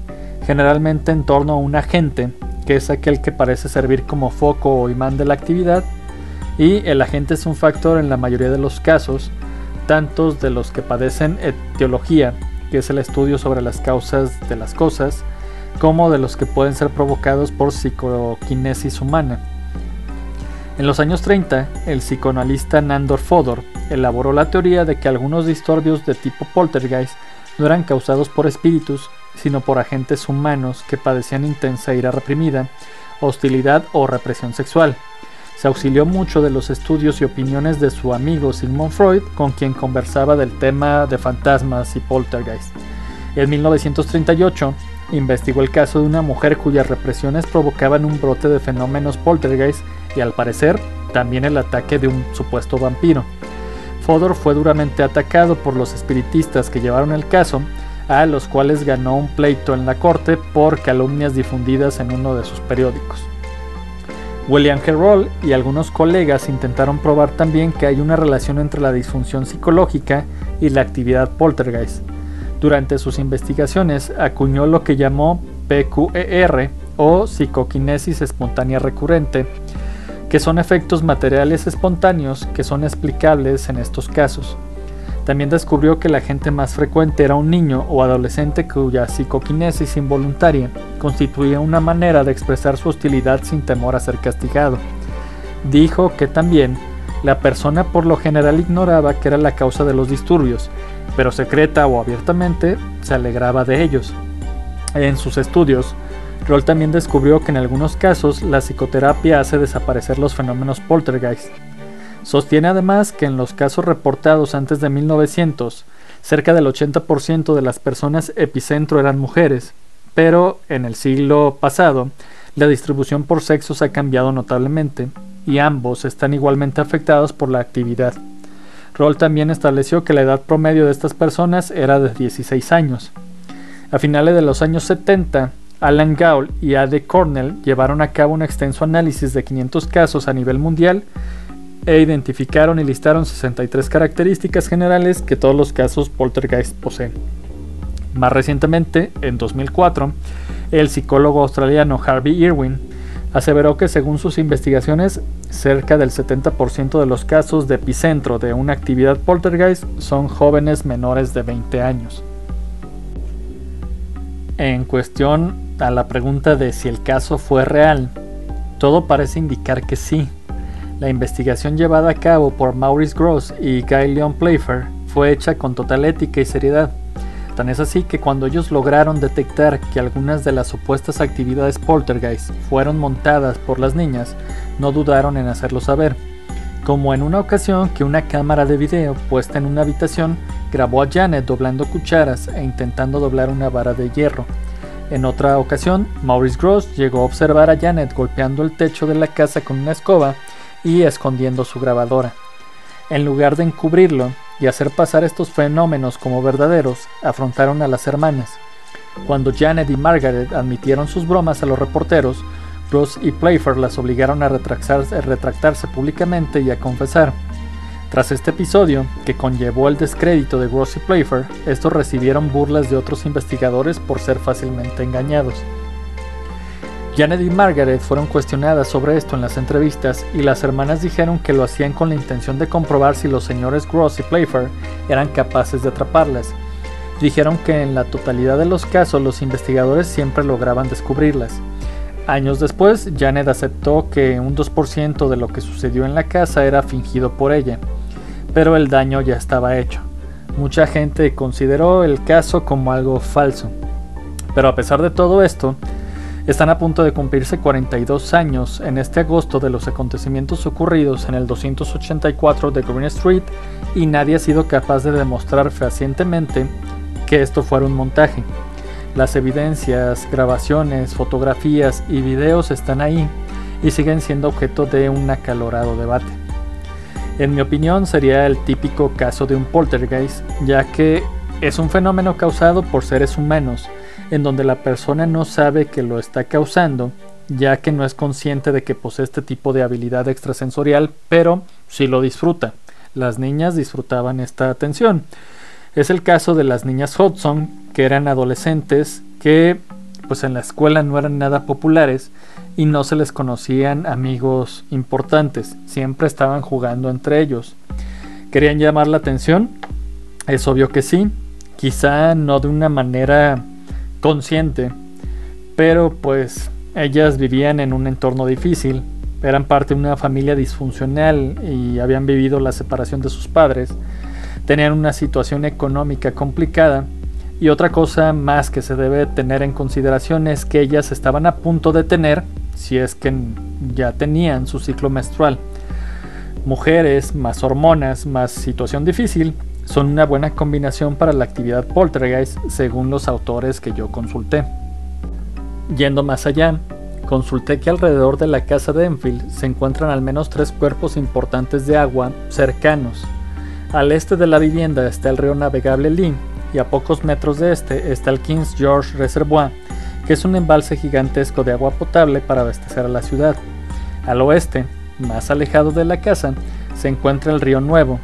[SPEAKER 1] generalmente en torno a un agente, que es aquel que parece servir como foco o imán de la actividad, y el agente es un factor en la mayoría de los casos, tantos de los que padecen etiología, que es el estudio sobre las causas de las cosas, como de los que pueden ser provocados por psicoquinesis humana. En los años 30, el psicoanalista Nandor Fodor elaboró la teoría de que algunos disturbios de tipo poltergeist no eran causados por espíritus, sino por agentes humanos que padecían intensa ira reprimida, hostilidad o represión sexual. Se auxilió mucho de los estudios y opiniones de su amigo Sigmund Freud, con quien conversaba del tema de fantasmas y poltergeist. En 1938, investigó el caso de una mujer cuyas represiones provocaban un brote de fenómenos poltergeist y, al parecer, también el ataque de un supuesto vampiro. Fodor fue duramente atacado por los espiritistas que llevaron el caso, a los cuales ganó un pleito en la corte por calumnias difundidas en uno de sus periódicos. William Carroll y algunos colegas intentaron probar también que hay una relación entre la disfunción psicológica y la actividad poltergeist. Durante sus investigaciones acuñó lo que llamó PQER o psicoquinesis espontánea recurrente, que son efectos materiales espontáneos que son explicables en estos casos. También descubrió que la gente más frecuente era un niño o adolescente cuya psicoquinesis involuntaria constituía una manera de expresar su hostilidad sin temor a ser castigado. Dijo que también la persona por lo general ignoraba que era la causa de los disturbios, pero secreta o abiertamente se alegraba de ellos. En sus estudios, Roll también descubrió que en algunos casos la psicoterapia hace desaparecer los fenómenos poltergeist. Sostiene además que en los casos reportados antes de 1900, cerca del 80% de las personas epicentro eran mujeres, pero en el siglo pasado la distribución por sexos ha cambiado notablemente y ambos están igualmente afectados por la actividad. Roll también estableció que la edad promedio de estas personas era de 16 años. A finales de los años 70, Alan Gaul y A.D. Cornell llevaron a cabo un extenso análisis de 500 casos a nivel mundial e identificaron y listaron 63 características generales que todos los casos poltergeist poseen. Más recientemente, en 2004, el psicólogo australiano Harvey Irwin aseveró que según sus investigaciones, cerca del 70% de los casos de epicentro de una actividad poltergeist son jóvenes menores de 20 años. En cuestión a la pregunta de si el caso fue real, todo parece indicar que sí. La investigación llevada a cabo por Maurice Grosse y Guy Leon Playfair fue hecha con total ética y seriedad. Tan es así que cuando ellos lograron detectar que algunas de las supuestas actividades poltergeist fueron montadas por las niñas, no dudaron en hacerlo saber. Como en una ocasión que una cámara de video puesta en una habitación grabó a Janet doblando cucharas e intentando doblar una vara de hierro. En otra ocasión, Maurice Grosse llegó a observar a Janet golpeando el techo de la casa con una escoba y escondiendo su grabadora. En lugar de encubrirlo y hacer pasar estos fenómenos como verdaderos, afrontaron a las hermanas. Cuando Janet y Margaret admitieron sus bromas a los reporteros, Grosse y Playfair las obligaron a retractarse públicamente y a confesar. Tras este episodio, que conllevó el descrédito de Grosse y Playfair, estos recibieron burlas de otros investigadores por ser fácilmente engañados. Janet y Margaret fueron cuestionadas sobre esto en las entrevistas y las hermanas dijeron que lo hacían con la intención de comprobar si los señores Grosse y Playfair eran capaces de atraparlas. Dijeron que en la totalidad de los casos los investigadores siempre lograban descubrirlas. Años después, Janet aceptó que un 2% de lo que sucedió en la casa era fingido por ella, pero el daño ya estaba hecho. Mucha gente consideró el caso como algo falso. Pero a pesar de todo esto, están a punto de cumplirse 42 años en este agosto de los acontecimientos ocurridos en el 284 de Green Street y nadie ha sido capaz de demostrar fehacientemente que esto fuera un montaje. Las evidencias, grabaciones, fotografías y videos están ahí y siguen siendo objeto de un acalorado debate. En mi opinión sería el típico caso de un poltergeist, ya que es un fenómeno causado por seres humanos, en donde la persona no sabe que lo está causando, ya que no es consciente de que posee este tipo de habilidad extrasensorial, pero sí lo disfruta. Las niñas disfrutaban esta atención. Es el caso de las niñas Hudson, que eran adolescentes que pues en la escuela no eran nada populares y no se les conocían amigos importantes, siempre estaban jugando entre ellos. ¿Querían llamar la atención? Es obvio que sí, quizá no de una manera consciente, pero pues ellas vivían en un entorno difícil, eran parte de una familia disfuncional y habían vivido la separación de sus padres, tenían una situación económica complicada y otra cosa más que se debe tener en consideración es que ellas estaban a punto de tener, si es que ya tenían su ciclo menstrual. Mujeres, más hormonas, más situación difícil, son una buena combinación para la actividad poltergeist según los autores que yo consulté. Yendo más allá, consulté que alrededor de la casa de Enfield se encuentran al menos 3 cuerpos importantes de agua cercanos. Al este de la vivienda está el río navegable Lee y a pocos metros de este está el King's George Reservoir, que es un embalse gigantesco de agua potable para abastecer a la ciudad. Al oeste, más alejado de la casa, se encuentra el río Nuevo,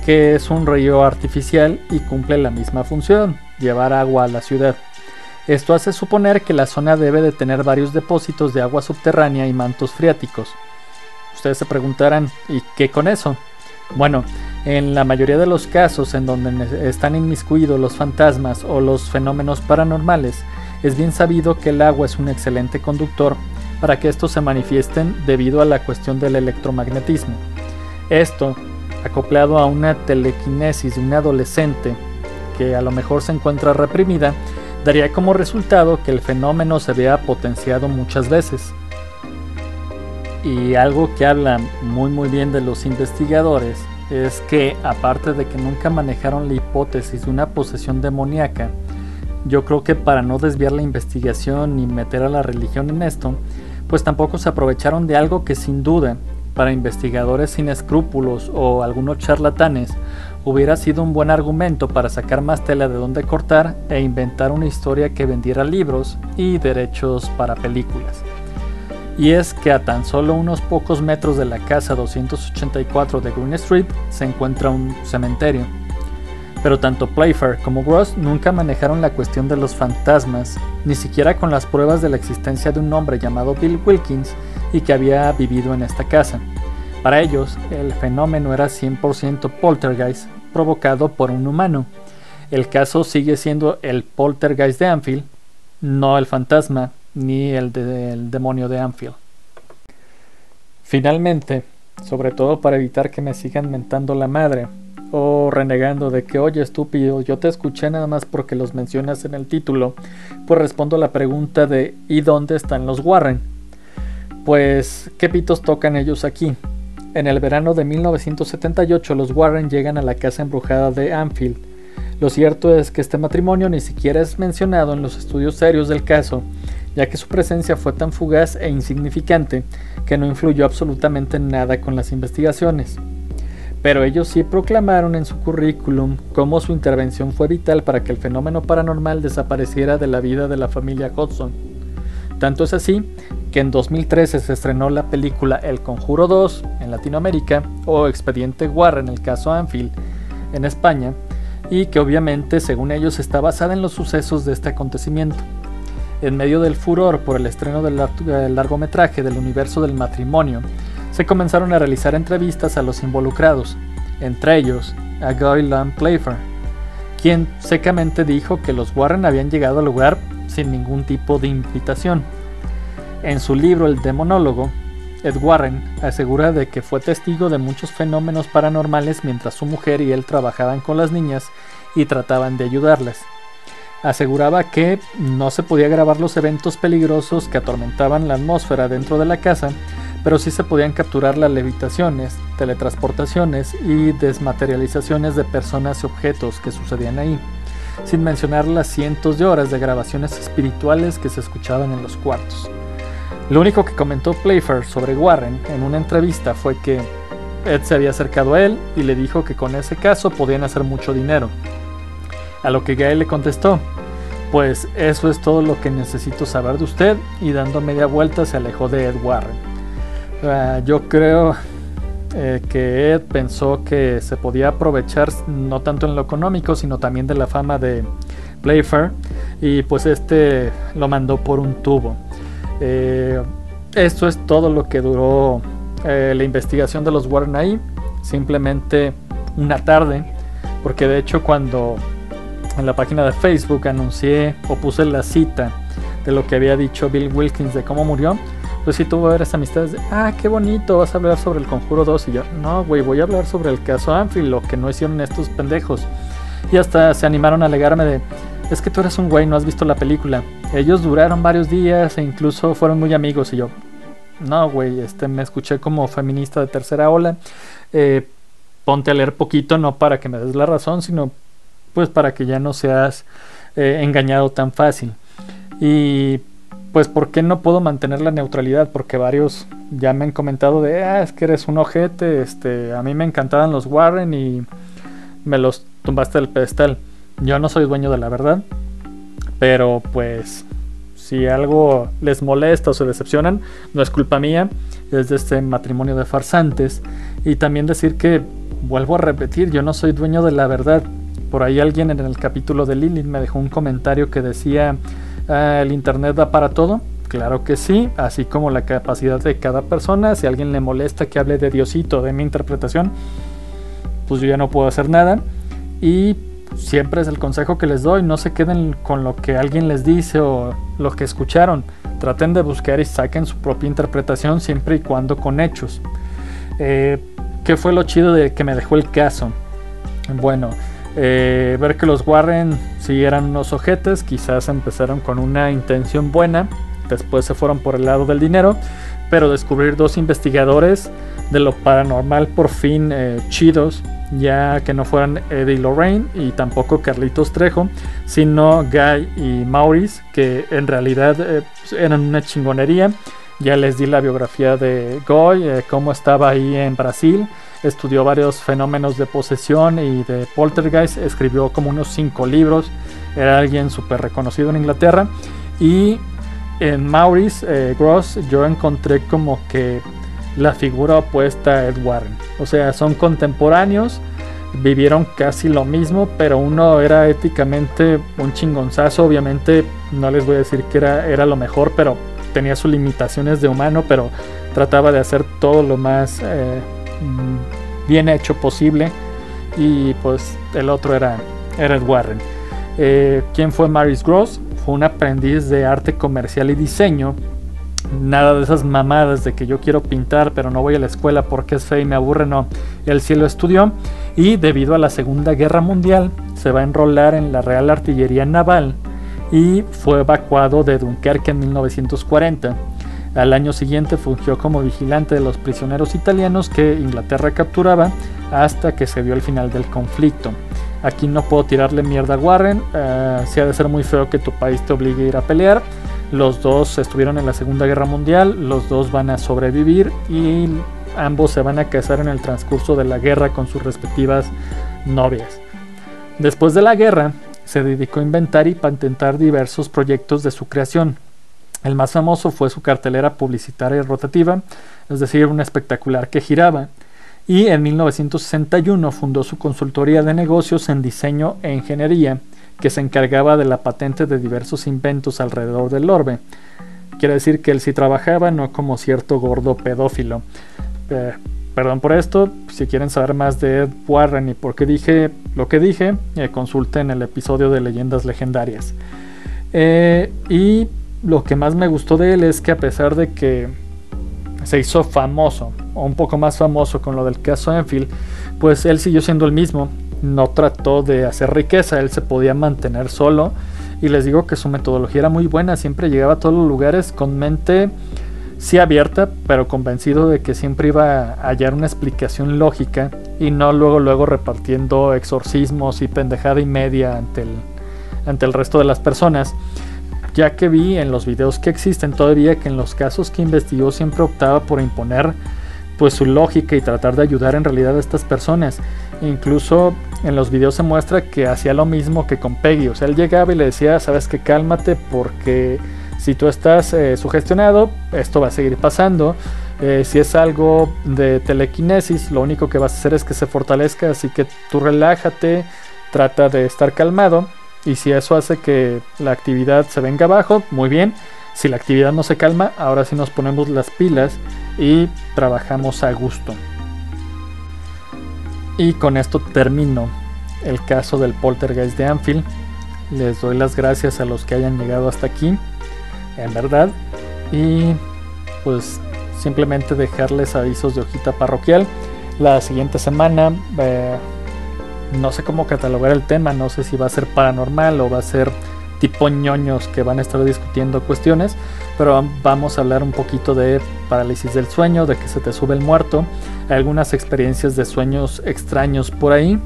[SPEAKER 1] que es un río artificial y cumple la misma función, llevar agua a la ciudad. Esto hace suponer que la zona debe de tener varios depósitos de agua subterránea y mantos freáticos. Ustedes se preguntarán, ¿y qué con eso? Bueno, en la mayoría de los casos en donde están inmiscuidos los fantasmas o los fenómenos paranormales, es bien sabido que el agua es un excelente conductor para que estos se manifiesten debido a la cuestión del electromagnetismo. Esto, acoplado a una telequinesis de un adolescente que a lo mejor se encuentra reprimida, daría como resultado que el fenómeno se vea potenciado muchas veces. Y algo que habla muy bien de los investigadores es que, aparte de que nunca manejaron la hipótesis de una posesión demoníaca, yo creo que para no desviar la investigación ni meter a la religión en esto, pues tampoco se aprovecharon de algo que sin duda, para investigadores sin escrúpulos o algunos charlatanes, hubiera sido un buen argumento para sacar más tela de dónde cortar e inventar una historia que vendiera libros y derechos para películas. y es que a tan solo unos pocos metros de la casa 284 de Green Street se encuentra un cementerio. Pero tanto Playfair como Gross nunca manejaron la cuestión de los fantasmas, ni siquiera con las pruebas de la existencia de un hombre llamado Bill Wilkins y que había vivido en esta casa. Para ellos, el fenómeno era 100% poltergeist provocado por un humano. El caso sigue siendo el poltergeist de Anfield, no el fantasma ni el demonio de Anfield. Finalmente, sobre todo para evitar que me sigan mentando la madre o renegando de que, oye estúpido, yo te escuché nada más porque los mencionas en el título, pues respondo a la pregunta de ¿y dónde están los Warren? Pues, ¿qué pitos tocan ellos aquí? En el verano de 1978 los Warren llegan a la casa embrujada de Anfield. Lo cierto es que este matrimonio ni siquiera es mencionado en los estudios serios del caso, ya que su presencia fue tan fugaz e insignificante que no influyó absolutamente nada con las investigaciones. Pero ellos sí proclamaron en su currículum cómo su intervención fue vital para que el fenómeno paranormal desapareciera de la vida de la familia Hudson. Tanto es así que en 2013 se estrenó la película El Conjuro 2 en Latinoamérica o Expediente Warren, el caso Anfield en España, y que obviamente según ellos está basada en los sucesos de este acontecimiento. En medio del furor por el estreno del largometraje del universo del matrimonio, se comenzaron a realizar entrevistas a los involucrados, entre ellos a Guy Lamb Playfair, quien secamente dijo que los Warren habían llegado al lugar sin ningún tipo de invitación. En su libro El Demonólogo, Ed Warren asegura de que fue testigo de muchos fenómenos paranormales mientras su mujer y él trabajaban con las niñas y trataban de ayudarlas. Aseguraba que no se podía grabar los eventos peligrosos que atormentaban la atmósfera dentro de la casa, pero sí se podían capturar las levitaciones, teletransportaciones y desmaterializaciones de personas y objetos que sucedían ahí, sin mencionar las cientos de horas de grabaciones espirituales que se escuchaban en los cuartos. Lo único que comentó Playfair sobre Warren en una entrevista fue que Ed se había acercado a él y le dijo que con ese caso podían hacer mucho dinero. A lo que Guy le contestó: pues eso es todo lo que necesito saber de usted, y dando media vuelta se alejó de Ed Warren. Yo creo que Ed pensó que se podía aprovechar no tanto en lo económico sino también de la fama de Playfair, y pues este lo mandó por un tubo. Esto es todo lo que duró la investigación de los Warren ahí, simplemente una tarde, porque de hecho cuando en la página de Facebook anuncié o puse la cita de lo que había dicho Bill Wilkins de cómo murió, pues sí tuvo varias amistades de, qué bonito, vas a hablar sobre el Conjuro 2, y yo, no güey, voy a hablar sobre el caso Anfield, lo que no hicieron estos pendejos, y hasta se animaron a alegarme de, es que tú eres un güey, no has visto la película, ellos duraron varios días e incluso fueron muy amigos, y yo, no güey, me escuché como feminista de tercera ola, ponte a leer poquito, no para que me des la razón, sino pues para que ya no seas engañado tan fácil. Y pues ¿por qué no puedo mantener la neutralidad? Porque varios ya me han comentado de, es que eres un ojete, a mí me encantaban los Warren y me los tumbaste del pedestal. Yo no soy dueño de la verdad, pero pues si algo les molesta o se decepcionan, no es culpa mía, es de este matrimonio de farsantes. Y también decir que, vuelvo a repetir, yo no soy dueño de la verdad. Por ahí alguien en el capítulo de Lilith me dejó un comentario que decía, ¿el internet da para todo? Claro que sí, así como la capacidad de cada persona. Si a alguien le molesta que hable de Diosito, de mi interpretación, pues yo ya no puedo hacer nada. Y siempre es el consejo que les doy, no se queden con lo que alguien les dice o lo que escucharon, traten de buscar y saquen su propia interpretación siempre y cuando con hechos. ¿Qué fue lo chido de que me dejó el caso? Bueno, ver que los Warren sí eran unos ojetes, quizás empezaron con una intención buena, después se fueron por el lado del dinero, pero descubrir dos investigadores de lo paranormal por fin chidos, ya que no fueran Eddie y Lorraine y tampoco Carlitos Trejo, sino Guy y Maurice, que en realidad eran una chingonería. Ya les di la biografía de Guy, cómo estaba ahí en Brasil, estudió varios fenómenos de posesión y de poltergeist, escribió como unos 5 libros, era alguien súper reconocido en Inglaterra. Y en Maurice Gross yo encontré como que la figura opuesta a Ed Warren. O sea, son contemporáneos, vivieron casi lo mismo, pero uno era éticamente un chingonzazo. Obviamente no les voy a decir que era lo mejor, pero tenía sus limitaciones de humano, pero trataba de hacer todo lo más bien hecho posible. Y pues el otro era Ed Warren. ¿Quién fue Maurice Gross? Fue un aprendiz de arte comercial y diseño. Nada de esas mamadas de que yo quiero pintar pero no voy a la escuela porque es feo y me aburre. No, él sí lo estudió, y debido a la Segunda Guerra Mundial se va a enrolar en la Real Artillería Naval y fue evacuado de Dunkerque en 1940. Al año siguiente fungió como vigilante de los prisioneros italianos que Inglaterra capturaba hasta que se dio el final del conflicto. Aquí no puedo tirarle mierda a Warren, sí ha de ser muy feo que tu país te obligue a ir a pelear. Los dos estuvieron en la Segunda Guerra Mundial, los dos van a sobrevivir y ambos se van a casar en el transcurso de la guerra con sus respectivas novias. Después de la guerra, se dedicó a inventar y patentar diversos proyectos de su creación. El más famoso fue su cartelera publicitaria rotativa, es decir, un espectacular que giraba. Y en 1961 fundó su consultoría de negocios en diseño e ingeniería, que se encargaba de la patente de diversos inventos alrededor del orbe. Quiere decir que él sí trabajaba, no como cierto gordo pedófilo. Perdón por esto. Si quieren saber más de Ed Warren y por qué dije lo que dije, consulten el episodio de Leyendas Legendarias. Y lo que más me gustó de él es que, a pesar de que se hizo famoso, o un poco más famoso con lo del caso Enfield, pues él siguió siendo el mismo. No trató de hacer riqueza, él se podía mantener solo, y les digo que su metodología era muy buena. Siempre llegaba a todos los lugares con mente sí abierta, pero convencido de que siempre iba a hallar una explicación lógica, y no luego repartiendo exorcismos y pendejada y media ante el resto de las personas, ya que vi en los videos que existen todavía que en los casos que investigó siempre optaba por imponer pues su lógica y tratar de ayudar en realidad a estas personas. Incluso en los videos se muestra que hacía lo mismo que con Peggy. O sea, él llegaba y le decía, sabes que cálmate, porque si tú estás sugestionado, esto va a seguir pasando. Si es algo de telequinesis, lo único que vas a hacer es que se fortalezca, así que tú relájate, trata de estar calmado, y si eso hace que la actividad se venga abajo, muy bien. Si la actividad no se calma, ahora sí nos ponemos las pilas y trabajamos a gusto. Y con esto termino el caso del poltergeist de Enfield. Les doy las gracias a los que hayan llegado hasta aquí, en verdad, y pues simplemente dejarles avisos de hojita parroquial. La siguiente semana no sé cómo catalogar el tema, no sé si va a ser paranormal o va a ser tipo ñoños que van a estar discutiendo cuestiones, pero vamos a hablar un poquito de parálisis del sueño, de que se te sube el muerto, algunas experiencias de sueños extraños por ahí,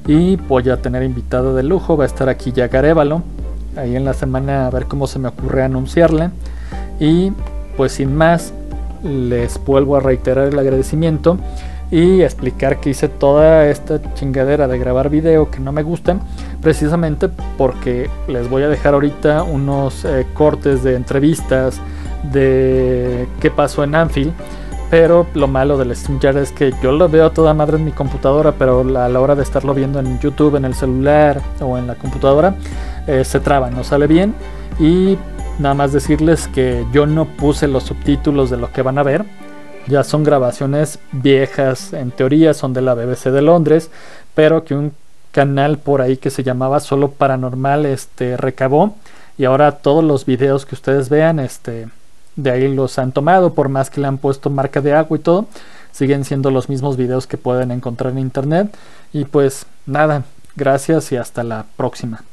[SPEAKER 1] y voy a tener invitado de lujo. Va a estar aquí Jack Arévalo, ahí en la semana, a ver cómo se me ocurre anunciarle. Y pues sin más, les vuelvo a reiterar el agradecimiento y explicar que hice toda esta chingadera de grabar video que no me gustan, precisamente porque les voy a dejar ahorita unos cortes de entrevistas de qué pasó en Enfield. Pero lo malo del StreamYard es que yo lo veo a toda madre en mi computadora, pero a la hora de estarlo viendo en YouTube, en el celular o en la computadora, se traba, no sale bien. Y nada más decirles que yo no puse los subtítulos de lo que van a ver. Ya son grabaciones viejas, en teoría son de la BBC de Londres, pero que un canal por ahí que se llamaba Solo Paranormal recabó, y ahora todos los videos que ustedes vean de ahí los han tomado. Por más que le han puesto marca de agua y todo, siguen siendo los mismos videos que pueden encontrar en internet. Y pues nada, gracias y hasta la próxima.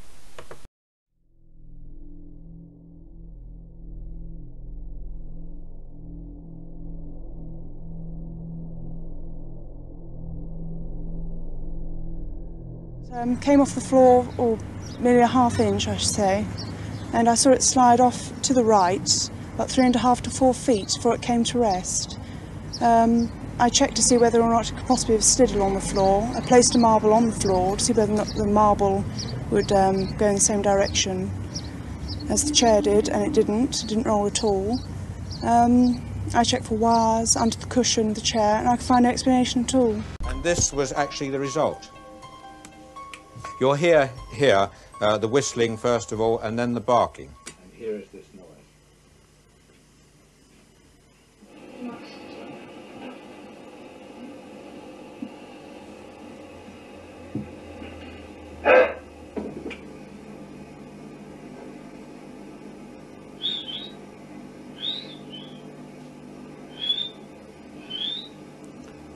[SPEAKER 2] Came off the floor, or nearly a half inch I should say, and I saw it slide off to the right, about 3.5 to 4 feet before it came to rest. I checked to see whether or not it could possibly have slid along the floor. I placed a marble on the floor to see whether or not the marble would go in the same direction. as the chair did, and it didn't roll at all. I checked for wires under the cushion of the chair, and I could find no explanation at all.
[SPEAKER 3] And this was actually the result. You'll hear here the whistling first of all, and then the barking. And here is this noise.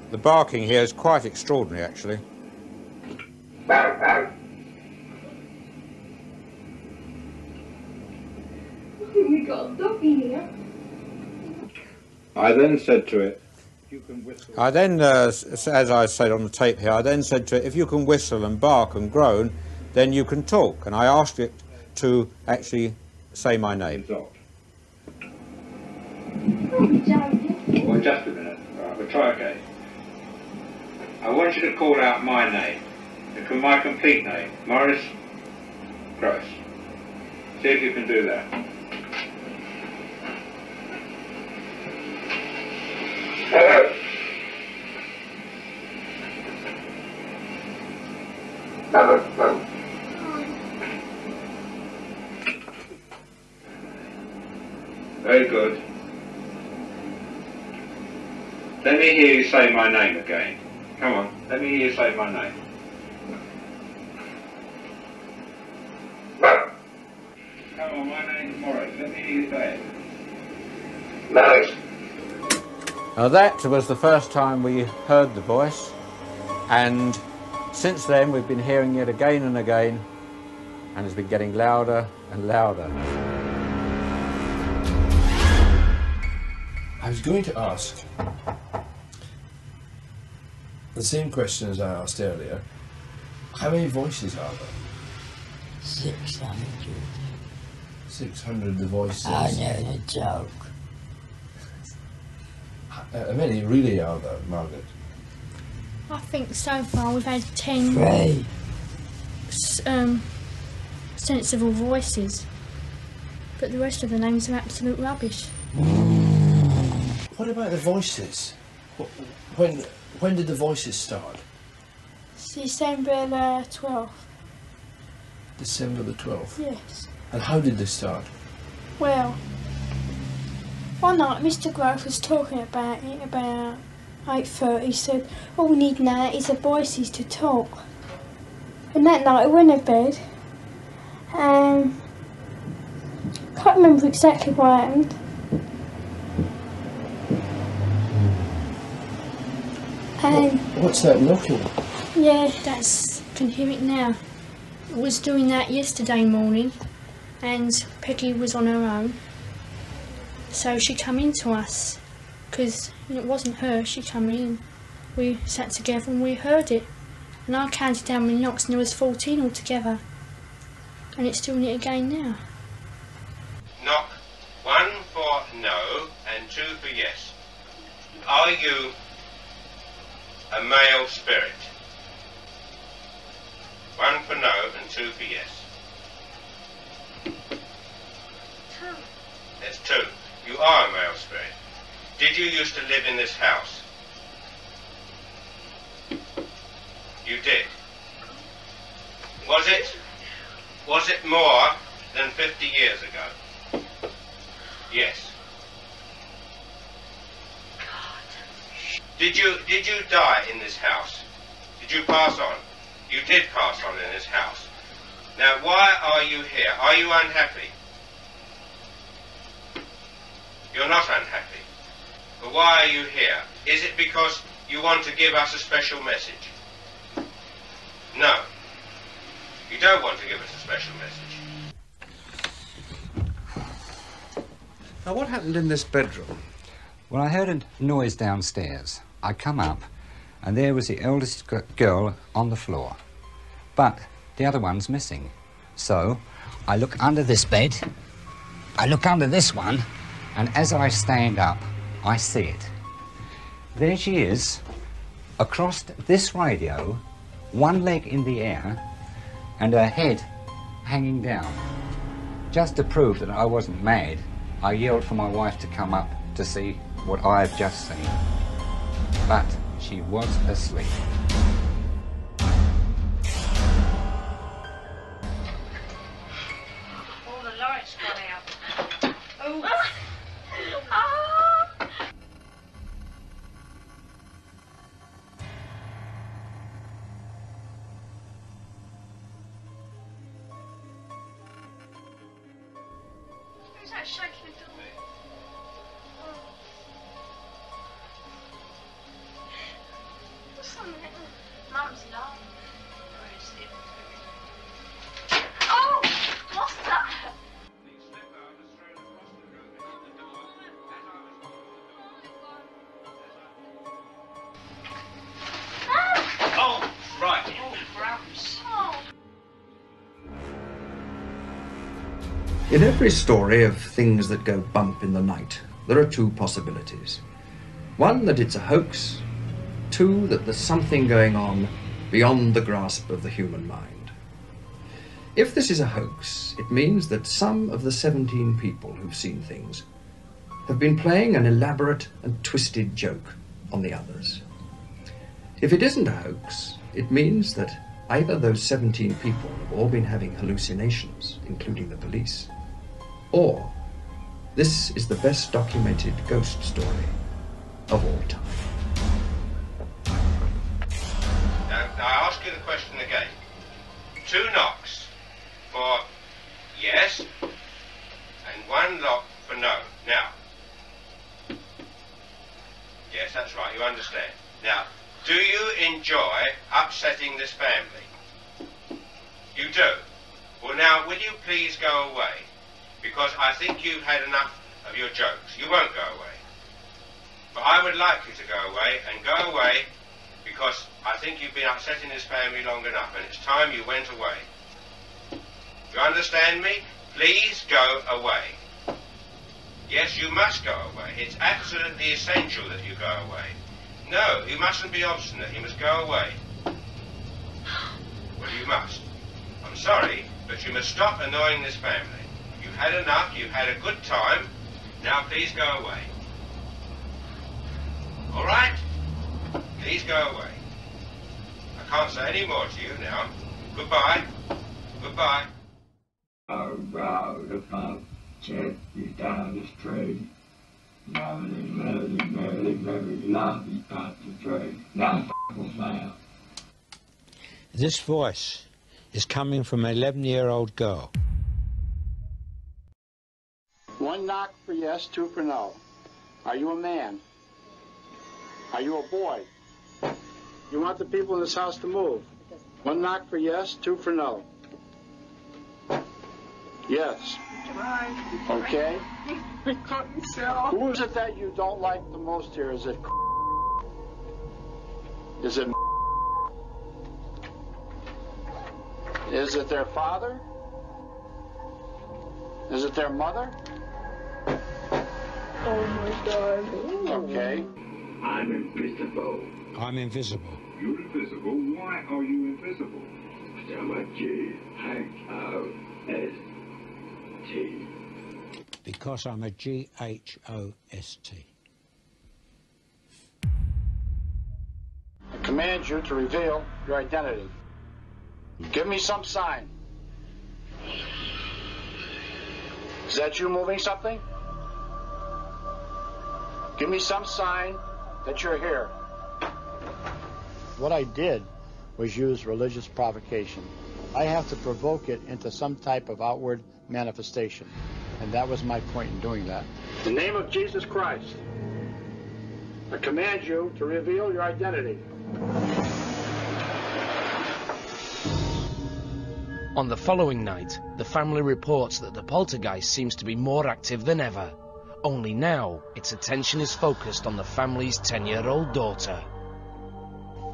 [SPEAKER 3] The barking here is quite extraordinary, actually.
[SPEAKER 4] We got a dog in here.
[SPEAKER 3] I then said to it, you can whistle. I then, as I said on the tape here, I then said to it, if you can whistle and bark and groan, then you can talk. And I asked it to actually say my name.
[SPEAKER 4] Oh,
[SPEAKER 3] Well, just a minute. Right, we'll try again. I want you to call out my name, my complete name, Maurice Gross. See if you can do that. Very good. Let me hear you say my name again. Come on, let me hear you say my name. Come on, my name's Morris. Let me hear you say it. Morris. Now that was the first time we heard the voice, and since then we've been hearing it again and again, and it's been getting louder and louder.
[SPEAKER 5] I was going to ask the same question as I asked earlier. How many voices are there?
[SPEAKER 6] 600.
[SPEAKER 5] 600 the voices.
[SPEAKER 6] I know the joke.
[SPEAKER 5] How many really are there, Margaret?
[SPEAKER 7] I think so far we've had 10
[SPEAKER 6] Three.
[SPEAKER 7] sensible voices, but the rest of the names are absolute rubbish.
[SPEAKER 5] What about the voices? When did the voices start?
[SPEAKER 7] December the 12th.
[SPEAKER 5] December the 12th?
[SPEAKER 7] Yes.
[SPEAKER 5] And how did they start?
[SPEAKER 7] Well, one night Mr. Grove was talking about it about 8:30. He said, all we need now is the voices to talk. And that night I went to bed. Can't remember exactly what happened.
[SPEAKER 5] What's that knocking?
[SPEAKER 7] Yeah, can hear it now. I was doing that yesterday morning, and Peggy was on her own. So she come in to us, because it wasn't her, she come in. We sat together and we heard it. And I counted how many knocks, and there was 14 altogether. And it's doing it again now.
[SPEAKER 3] Knock 1 for no and 2 for yes. Are you a male spirit? 1 for no and 2 for yes. That's 2. You are a male spirit. Did you used to live in this house? You did. Was it more than 50 years ago? Yes. Did you die in this house? Did you pass on? You did pass on in this house. Now, why are you here? Are you unhappy? You're not unhappy. But why are you here? Is it because you want to give us a special message? No. You don't want to give us a special message.
[SPEAKER 8] Now, what happened in this bedroom?
[SPEAKER 9] Well, I heard a noise downstairs. I come up, and there was the eldest girl on the floor. But the other one's missing. So I look under this bed, I look under this one, and as I stand up, I see it. There she is, across this radio, one leg in the air, and her head hanging down. Just to prove that I wasn't mad, I yelled for my wife to come up to see what I have just seen. But she was asleep.
[SPEAKER 4] All the lights gone out. Oh. Who's that shaking the door? What's on there? Mum's laughing. Oh! What's that?
[SPEAKER 3] Oh, right.
[SPEAKER 4] Oh, gross.
[SPEAKER 10] In every story of things that go bump in the night, there are two possibilities. One, that it's a hoax. Two, that there's something going on beyond the grasp of the human mind. If this is a hoax, it means that some of the 17 people who've seen things have been playing an elaborate and twisted joke on the others. If it isn't a hoax, it means that either those 17 people have all been having hallucinations, including the police, or this is the best documented ghost story of all time.
[SPEAKER 3] Now I ask you the question again. 2 knocks for yes, and 1 knock for no. Now, yes, that's right, you understand. Now, do you enjoy upsetting this family? You do? Well now, will you please go away? Because I think you've had enough of your jokes. You won't go away. But I would like you to go away, and go away because I think you've been upsetting this family long enough, and it's time you went away. You understand me? Please go away. Yes, you must go away. It's absolutely essential that you go away. No, you mustn't be obstinate. You must go away. Well, you must. I'm sorry, but you must stop annoying this family. You've had enough. You've had a good time. Now, please go away. All right? Please go away. I can't say any more to you now. Goodbye. Goodbye.
[SPEAKER 11] Oh, road above, check you down the street. Very lovely part the street. Now f***
[SPEAKER 12] This voice is coming from an 11-year-old girl.
[SPEAKER 13] 1 knock for yes, 2 for no. Are you a man? Are you a boy? You want the people in this house to move. 1 knock for yes, 2 for no. Yes. Okay. Who is it that you don't like the most here? Is it? Is it? Is it their father? Is it their mother?
[SPEAKER 11] Oh my God.
[SPEAKER 13] Okay.
[SPEAKER 11] I'm invisible.
[SPEAKER 12] I'm invisible.
[SPEAKER 11] You're invisible? Why are you invisible? I'm a G-H-O-S-T.
[SPEAKER 12] Because I'm a G-H-O-S-T.
[SPEAKER 13] I command you to reveal your identity. Give me some sign. Is that you moving something? Give me some sign that you're here. What I did was use religious provocation. I have to provoke it into some type of outward manifestation. And that was my point in doing that. In the name of Jesus Christ, I command you to reveal your identity.
[SPEAKER 14] On the following night, the family reports that the poltergeist seems to be more active than ever. Only now, its attention is focused on the family's 10-year-old daughter.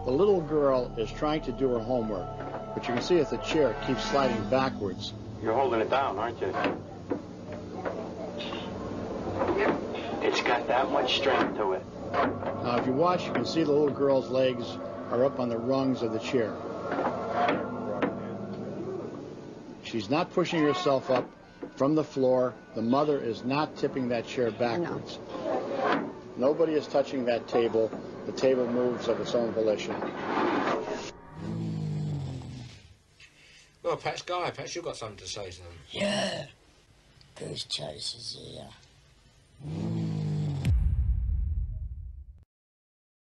[SPEAKER 13] The little girl is trying to do her homework, but you can see that the chair keeps sliding backwards. You're holding it down, aren't you? It's got that much strength to it. Now, if you watch, you can see the little girl's legs are up on the rungs of the chair. She's not pushing herself up. from the floor. The mother is not tipping that chair backwards. Nobody is touching that table. The table moves of its own volition.
[SPEAKER 3] Well, perhaps, Guy, perhaps you've got something to say to them.
[SPEAKER 6] Yeah. Goose Chase is here.